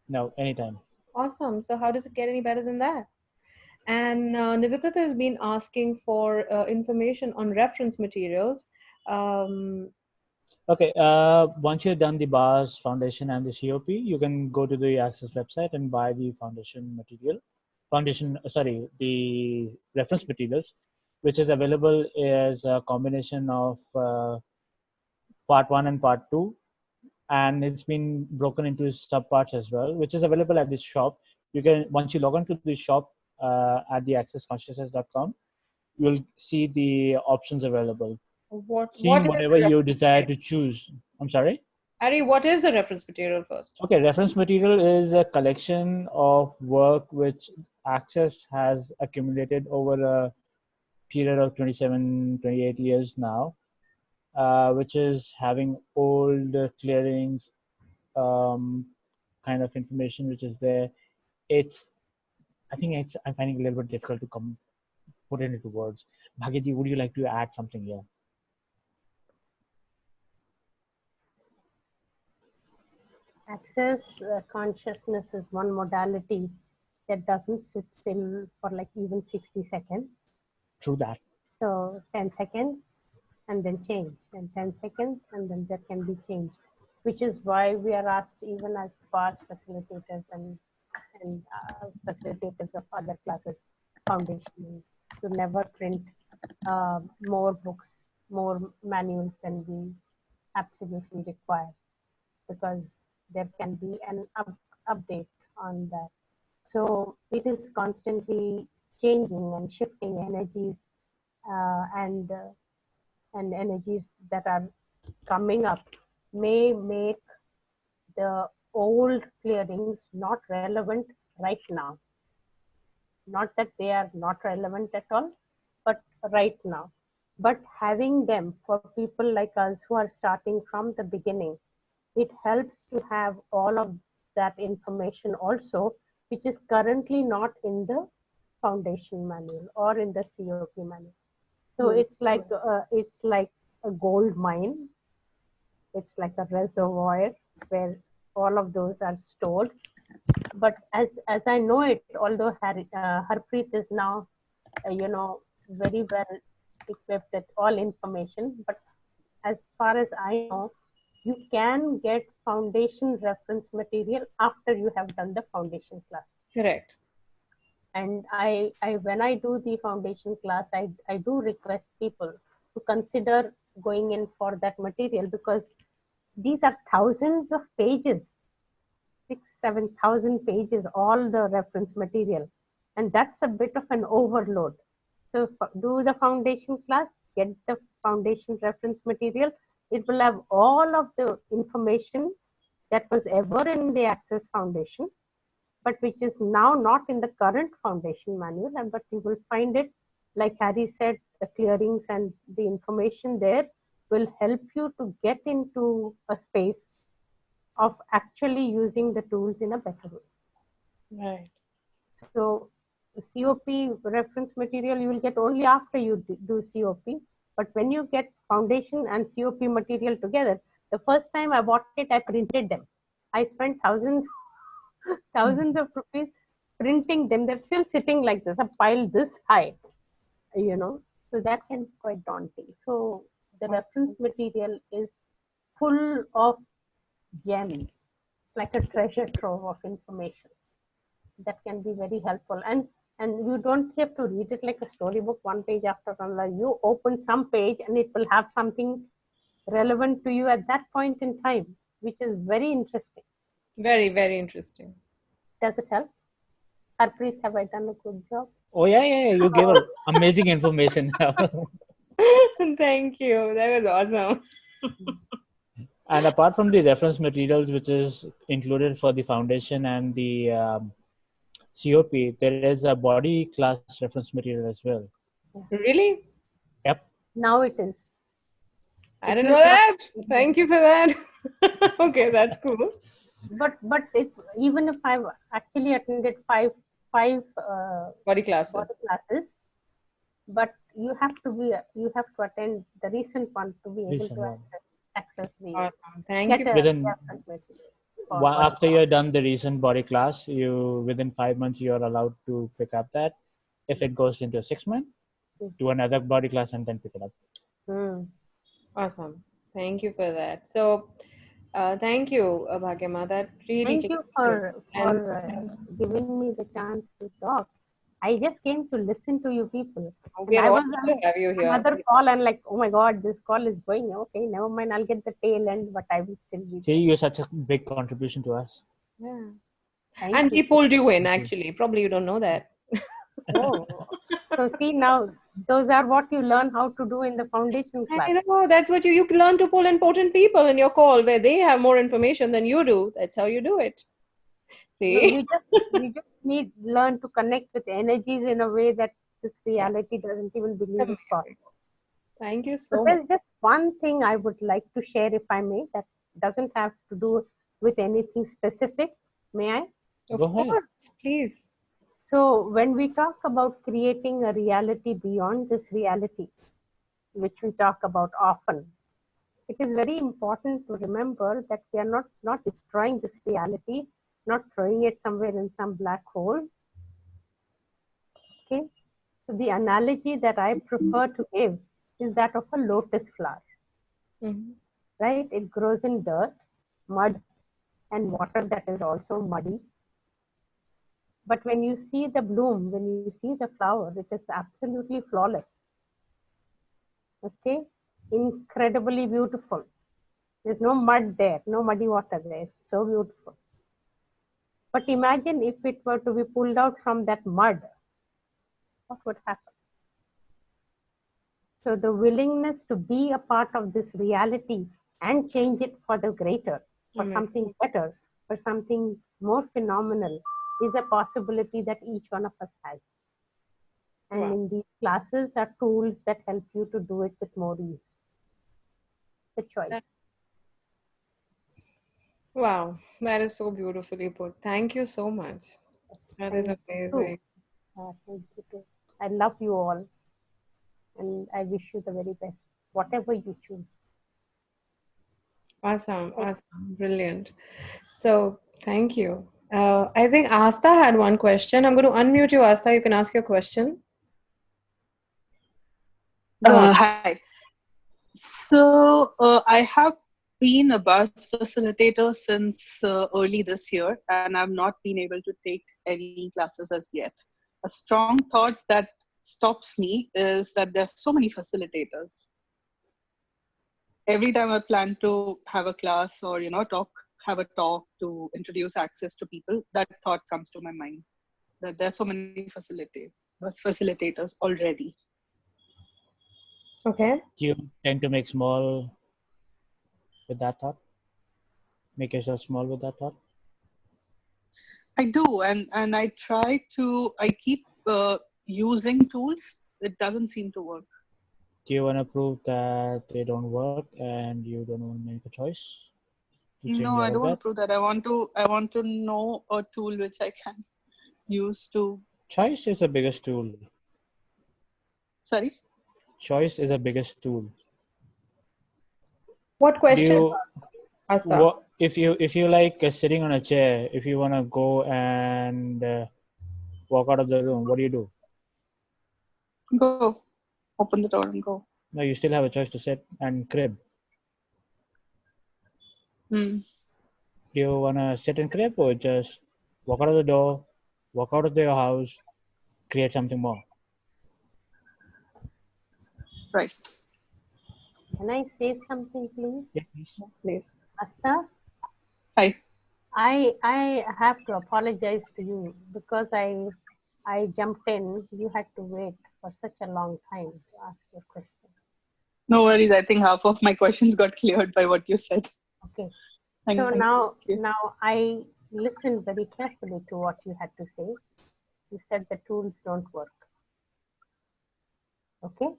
No, anytime. Awesome. So how does it get any better than that? And Nivedita has been asking for information on reference materials. Okay, once you've done the Bars Foundation and the COP, you can go to the Access website and buy the foundation material, the reference materials, which is available as a combination of part 1 and part 2, and it's been broken into subparts as well, which is available at this shop. You can, once you log on to the shop at the accessconsciousness.com, you'll see the options available. What Whatever you desire to choose. I'm sorry? Harry, what is the reference material first? Okay, reference material is a collection of work which Access has accumulated over a period of 27, 28 years now, which is having old clearings, kind of information which is there. I'm finding it a little bit difficult to put it into words. Bhagyaji, would you like to add something here? Access consciousness is one modality that doesn't sit still for like even 60 seconds. True that. So 10 seconds and then change, and 10 seconds and then that can be changed, which is why we are asked even as Bars facilitators and facilitators of other classes, foundation, to never print more books, more manuals than we absolutely require, because there can be an update on that. So it is constantly changing and shifting energies and energies that are coming up may make the old clearings not relevant right now. Not that they are not relevant at all, but right now. But having them for people like us who are starting from the beginning, it helps to have all of that information also, which is currently not in the foundation manual or in the COP manual. So it's like a gold mine. It's like a reservoir where all of those are stored. But as I know it, although Harpreet is now, very well equipped with all information, but as far as I know, you can get foundation reference material after you have done the foundation class. Correct. And I when I do the foundation class, I do request people to consider going in for that material, because these are thousands of pages, 6,000-7,000 pages, all the reference material. And that's a bit of an overload. So do the foundation class, get the foundation reference material. It will have all of the information that was ever in the Access Foundation, but which is now not in the current foundation manual. But you will find it, like Harry said, the clearings and the information there will help you to get into a space of actually using the tools in a better way. Right. So COP reference material you will get only after you do COP. But when you get foundation and COP material together, the first time I bought it, I printed them. I spent thousands of rupees printing them. They're still sitting like this, a pile this high, so that can be quite daunting. So the reference material is full of gems. It's like a treasure trove of information that can be very helpful. And you don't have to read it like a storybook, one page after another. You open some page and it will have something relevant to you at that point in time, which is very interesting. Very, very interesting. Does it help? Harpreet, have I done a good job? Oh yeah. You gave amazing information. Thank you. That was awesome. And apart from the reference materials, which is included for the foundation and the COP, there is a body class reference material as well. Really? Yep. Now it is. I didn't know that. Thank you for that. Okay, that's cool. But even if I've actually attended five body classes, but you have to attend the recent one to be able to access the. Awesome. Thank you. After you're done the recent body class, within 5 months you're allowed to pick up that. If it goes into 6 months, do another body class and then pick it up. Awesome. Thank you for that. So, thank you, Bhagyama. That really. Thank you for giving me the chance to talk. I just came to listen to you people. We And are I all was to have you on here. another call and like, oh my God, this call is going. Okay, never mind. I'll get the tail end, but I will still be See, there. you're such a big contribution to us. Yeah. Thank And you. we pulled you in, actually. Probably you don't know that. Oh, so see now, those are what you learn how to do in the foundation class. I know, that's what you learn to pull important people in your call where they have more information than you do. That's how you do it. No, See? you just need learn to connect with energies in a way that this reality doesn't even believe it's possible. Thank you So so much. there's just one thing I would like to share, if I may, that doesn't have to do with anything specific. May I? Of Go ahead. course, please. So when we talk about creating a reality beyond this reality, which we talk about often, it is very important to remember that we are not destroying this reality, not throwing it somewhere in some black hole. Okay. So the analogy that I prefer to give is that of a lotus flower. Mm-hmm. Right? It grows in dirt, mud, and water that is also muddy. But when you see the bloom, when you see the flower, it is absolutely flawless. Okay? Incredibly beautiful. There's no mud there, no muddy water there. It's so beautiful. But imagine if it were to be pulled out from that mud, what would happen? So the willingness to be a part of this reality and change it for the greater, for something better, for something more phenomenal is a possibility that each one of us has. And in these classes are tools that help you to do it with more ease. The choice. Wow, that is so beautifully put. Thank you so much. That is amazing. Thank you too. I love you all. And I wish you the very best, whatever you choose. Awesome, awesome, brilliant. So, thank you. I think Asta had one question. I'm going to unmute you, Asta. You can ask your question. Hi. So I have been a Bars Facilitator since early this year, and I've not been able to take any classes as yet. A strong thought that stops me is that there's so many facilitators. Every time I plan to have a class or have a talk to introduce Access to people, that thought comes to my mind, that there's so many facilitators already. Okay. Do you tend to make small with that thought? Make yourself small with that thought? I do, and I keep using tools. It doesn't seem to work. Do you want to prove that they don't work and you don't want to make a choice? No, I don't want to prove that. I want to know a tool which I can use to. Choice is the biggest tool. Sorry? Choice is the biggest tool. What question? If you like sitting on a chair, if you want to go and walk out of the room, what do? Go. Open the door and go. No, you still have a choice to sit and crib. Do you want to sit and crib or just walk out of the door, walk out of your house, create something more? Right. Can I say something, please? Yes, please. Asta? Hi. I have to apologize to you because I jumped in. You had to wait for such a long time to ask your question. No worries. I think half of my questions got cleared by what you said. Okay. So now I listened very carefully to what you had to say. You said the tools don't work. Okay?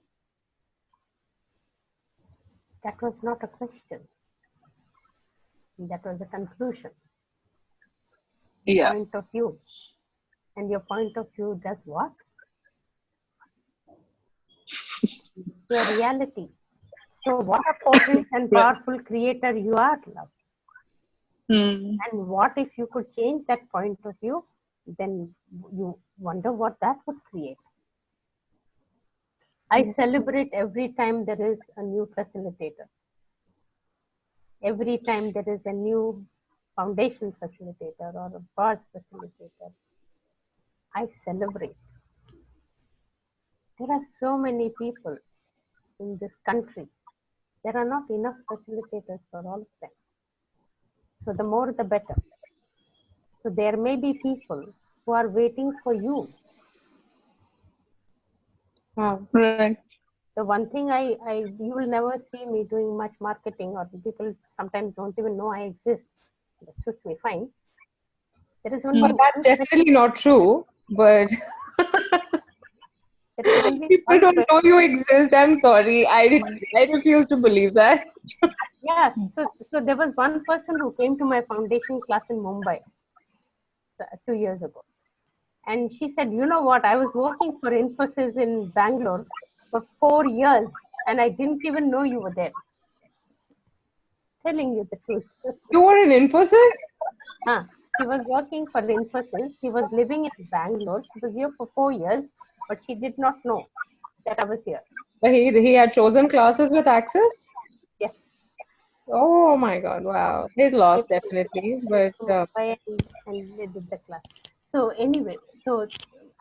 That was not a question. That was a conclusion. Yeah. Point of view. And your point of view does what? Your reality. So what a potent and powerful creator you are, love. And what if you could change that point of view? Then you wonder what that would create. I celebrate every time there is a new facilitator. Every time there is a new foundation facilitator or a Bars facilitator, I celebrate There are so many people in this country. There are not enough facilitators for all of them. So the more the better. So there may be people who are waiting for you. Wow. Right. The one thing you will never see me doing much marketing, or people sometimes don't even know I exist. That suits me fine. There is only Well, that's definitely not true, but there is only people one don't know you exist. I'm sorry. I refuse to believe that. Yeah, so there was one person who came to my foundation class in Mumbai 2 years ago. And she said, you know what, I was working for Infosys in Bangalore for 4 years and I didn't even know you were there. Telling you the truth. You were in Infosys? She was working for Infosys. She was living in Bangalore. She was here for 4 years, but she did not know that I was here. But he had chosen classes with Access? Yes. Oh my God, wow. His loss, definitely. But Mumbai and they did the class. So anyway, so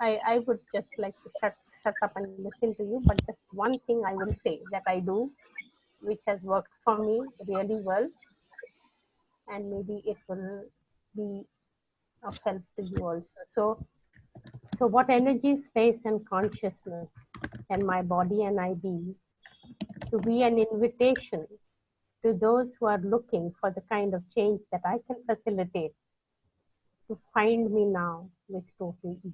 I would just like to shut up and listen to you, but just one thing I will say that I do, which has worked for me really well, and maybe it will be of help to you also. So what energy, space, and consciousness can my body and I be to be an invitation to those who are looking for the kind of change that I can facilitate to find me now with total ease.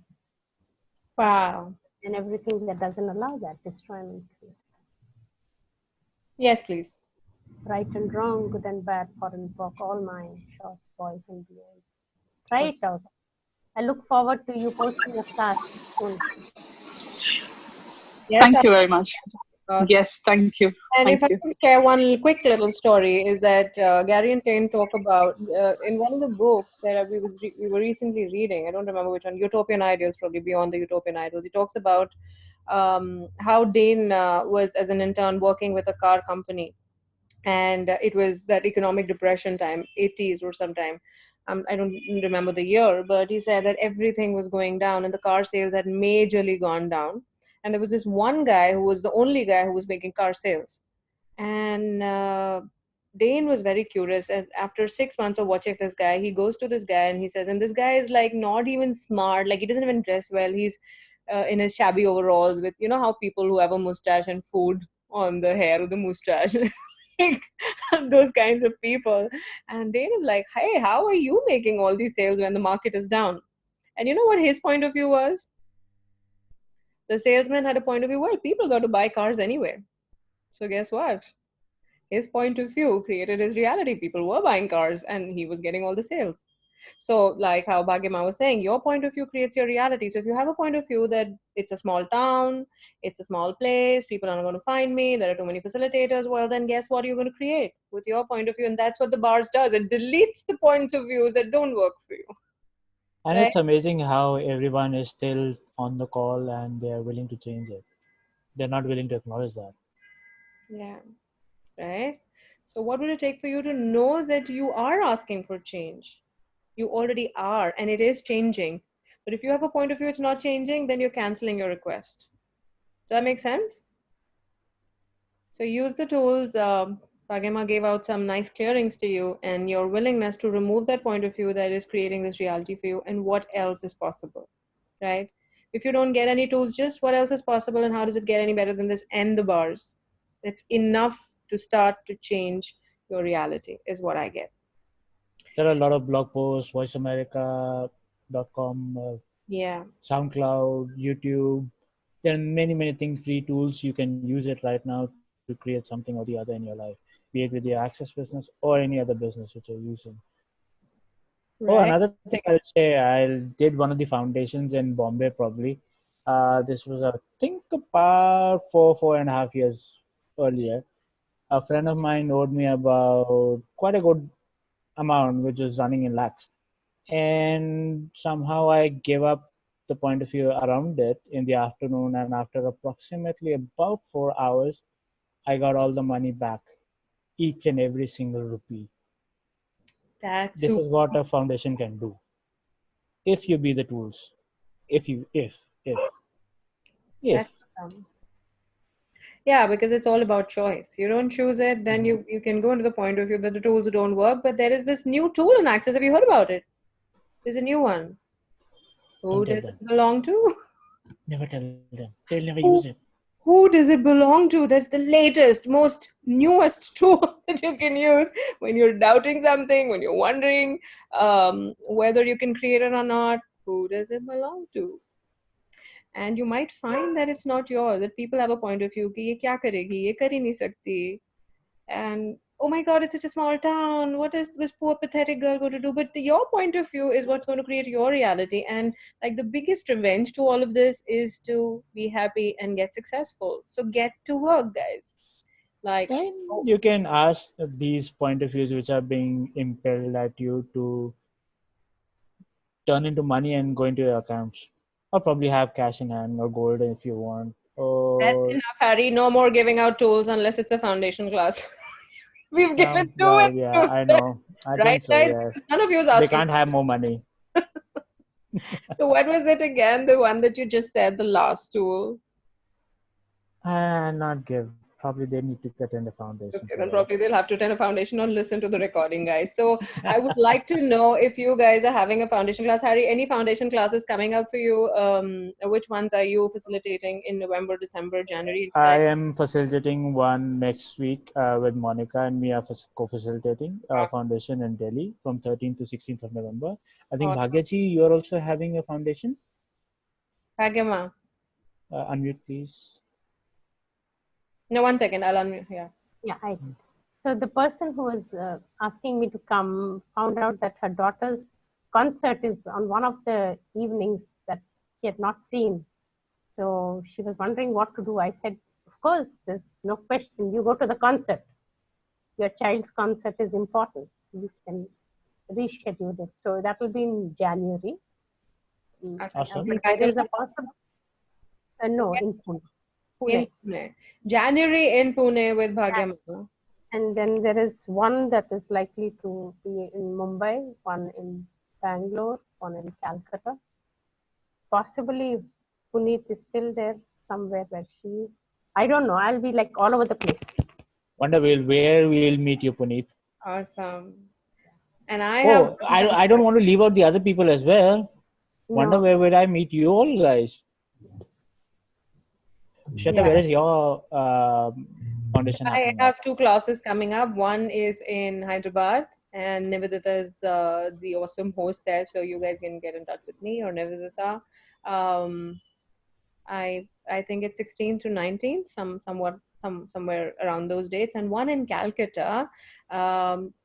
wow. And everything that doesn't allow that, destroy and create. Yes, please. Right and wrong, good and bad, foreign folk, all mine, shorts, boys and beards. Try it out. I look forward to you posting a class soon. Yes, Thank you very much. awesome. Yes, thank you. And Thank if I you. can share one quick little story, is that Gary and Tane talk about in one of the books that we were recently reading. I don't remember which one. Utopian Ideals, probably Beyond the Utopian Ideals. He talks about how Dane was as an intern working with a car company, and it was that economic depression time, 80s or sometime. I don't remember the year, but he said that everything was going down and the car sales had majorly gone down. And there was this one guy who was the only guy who was making car sales. And Dane was very curious. And after 6 months of watching this guy, he goes to this guy and he says, and this guy is like not even smart, like he doesn't even dress well. He's in his shabby overalls with, you know, how people who have a mustache and food on the hair of the mustache. Like, those kinds of people. And Dane is like, hey, how are you making all these sales when the market is down? And you know what his point of view was? The salesman had a point of view, well, people got to buy cars anyway. So guess what? His point of view created his reality. People were buying cars and he was getting all the sales. So like how Bhagyama was saying, your point of view creates your reality. So if you have a point of view that it's a small town, it's a small place, people are not going to find me, there are too many facilitators, well then guess what you're going to create with your point of view. And that's what the bars does. It deletes the points of views that don't work for you. And Right? it's amazing how everyone is still on the call and they're willing to change it. They're not willing to acknowledge that. Yeah. Right? So what would it take for you to know that you are asking for change? You already are, and it is changing. But if you have a point of view it's not changing, then you're canceling your request. Does that make sense? So use the tools. Bhagyama gave out some nice clearings to you, and your willingness to remove that point of view that is creating this reality for you, and what else is possible, right? If you don't get any tools, just what else is possible and how does it get any better than this, and the bars. It's enough to start to change your reality, is what I get. There are a lot of blog posts, voiceamerica.com, Yeah. SoundCloud, YouTube. There are many, many things, free tools. You can use it right now to create something or the other in your life, be it with your Access business or any other business which you're using. Right. Oh, another thing I'll say, I did one of the foundations in Bombay probably. This was, I think, about 4.5 years earlier. A friend of mine owed me about quite a good amount, which is running in lakhs. And somehow I gave up the point of view around it in the afternoon. And after approximately about 4 hours, I got all the money back, each and every single rupee. That's This is what a foundation can do. If you be the tools. If. That's Yeah, because it's all about choice. You don't choose it, then you can go into the point of view that the tools don't work. But there is this new tool in Access. Have you heard about it? There's a new one. Who Don't tell does them. it belong to? Never tell them. They'll never use Who, it. who does it belong to? That's the latest, most newest tool that you can use when you're doubting something, when you're wondering whether you can create it or not. Who does it belong to? And you might find that it's not yours, that people have a point of view कि ये क्या करेगी, ये कर ही नहीं सकती, and oh my god, it's such a small town, what is this poor pathetic girl going to do? But your point of view is what's going to create your reality. And like the biggest revenge to all of this is to be happy and get successful. So get to work, guys. Like, Then you can ask these point of views which are being impelled at you to turn into money and go into your accounts, or probably have cash in hand or gold if you want. that's Or enough, Harry. No more giving out tools unless it's a foundation class. We've given two well, and yeah, two, I know. I right, think so. guys? Yes, None of you is they asking. can't have more money. So what was it again? The one that you just said, the last tool? Not give. Probably they need to attend the foundation. Okay, then probably they'll have to attend a foundation or listen to the recording, guys. So I would like to know if you guys are having a foundation class. Harry, any foundation classes coming up for you? Which ones are you facilitating in November, December, January? I am facilitating one next week with Monica, and we are co-facilitating foundation in Delhi from 13th to 16th of November. I think Bhagyaji, you are also having a foundation. Bhagyama. Unmute, please. No, 1 second. I'll unmute. Yeah. Yeah, so the person who was asking me to come found out that her daughter's concert is on one of the evenings that she had not seen. So she was wondering what to do. I said, of course, there's no question. You go to the concert. Your child's concert is important. You can reschedule it. So that will be in January. Awesome. But there is a possible. No, in Pune. In Pune. January in Pune with Bhagyama. And then there is one that is likely to be in Mumbai, one in Bangalore, one in Calcutta. Possibly Puneet is still there somewhere where she is. I don't know. I'll be like all over the place. Wonder where we'll meet you, Puneet. Awesome. And I have. I don't want to leave out the other people as well. No. Wonder where would I meet you all guys? Shweta, where is your foundation? I have 2 classes coming up. One is in Hyderabad, and Nivedita is the awesome host there. So you guys can get in touch with me or Nivedita. I think it's 16th to 19th, somewhere around those dates, and one in Calcutta,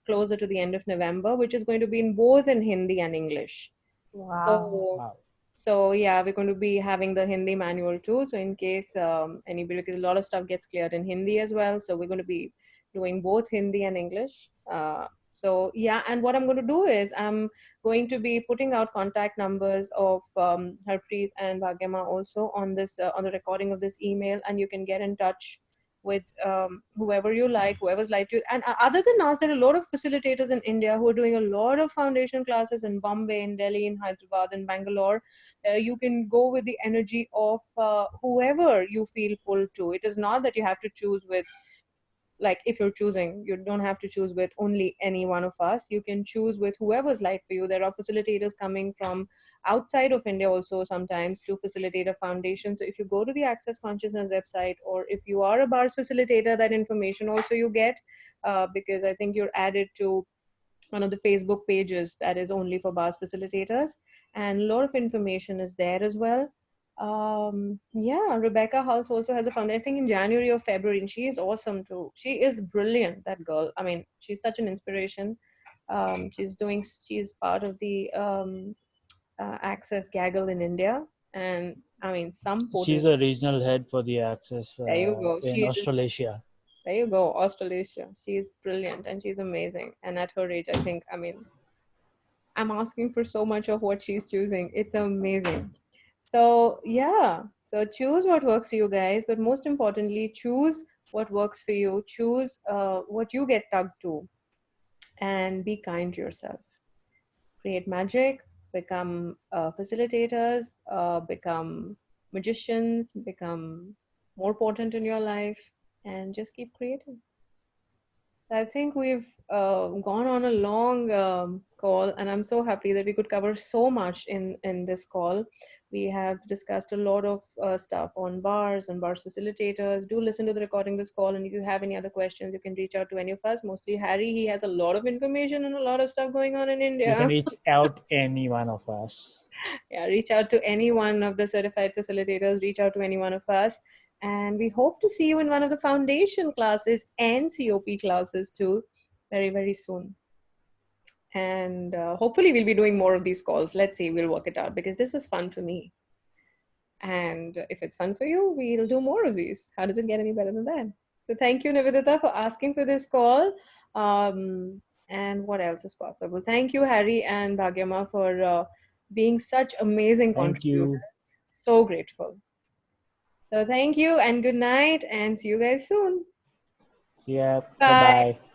closer to the end of November, which is going to be in both in Hindi and English. Wow. So yeah, we're going to be having the Hindi manual too. So in case anybody, because a lot of stuff gets cleared in Hindi as well. So we're going to be doing both Hindi and English. So yeah, and what I'm going to do is I'm going to be putting out contact numbers of Harpreet and Bhagyama also on this on the recording of this email, and you can get in touch with whoever you like, whoever's like you. And other than us, there are a lot of facilitators in India who are doing a lot of foundation classes in Bombay, in Delhi, in Hyderabad, in Bangalore. You can go with the energy of whoever you feel pulled to. It is not that you have to choose with, like, if you're choosing, you don't have to choose with only any one of us. You can choose with whoever's light for you. There are facilitators coming from outside of India also sometimes to facilitate a foundation. So if you go to the Access Consciousness website, or if you are a Bars facilitator, that information also you get, because I think you're added to one of the Facebook pages that is only for Bars facilitators, and a lot of information is there as well. Yeah, Rebecca Hulse also has a foundation, I think in January or February, and she is awesome too. She is brilliant, that girl. I mean, she's such an inspiration. She's part of the Access Gaggle in India, and I mean, She's a regional head for the Access there you go. in Australasia. There you go, Australasia. She's brilliant and she's amazing. And at her age, I think, I mean, I'm asking for so much of what she's choosing. It's amazing. So yeah, so choose what works for you guys, but most importantly, choose what works for you. Choose what you get tugged to, and be kind to yourself. Create magic, become facilitators, become magicians, become more potent in your life, and just keep creating. I think we've gone on a long call, and I'm so happy that we could cover so much in this call. We have discussed a lot of stuff on bars and bars facilitators. Do listen to the recording of this call, and if you have any other questions, you can reach out to any of us. Mostly Harry, he has a lot of information and a lot of stuff going on in India. You can reach out any one of us. Yeah, reach out to any one of the certified facilitators. Reach out to any one of us. And we hope to see you in one of the foundation classes and COP classes too, very, very soon. And hopefully we'll be doing more of these calls. Let's see, we'll work it out, because this was fun for me. And if it's fun for you, we'll do more of these. How does it get any better than that? So thank you, Nivedita, for asking for this call. And what else is possible? Thank you, Harry and Bhagyama, for being such amazing contributors. You. So grateful. So thank you and good night, and see you guys soon. See ya. Bye. Bye-bye.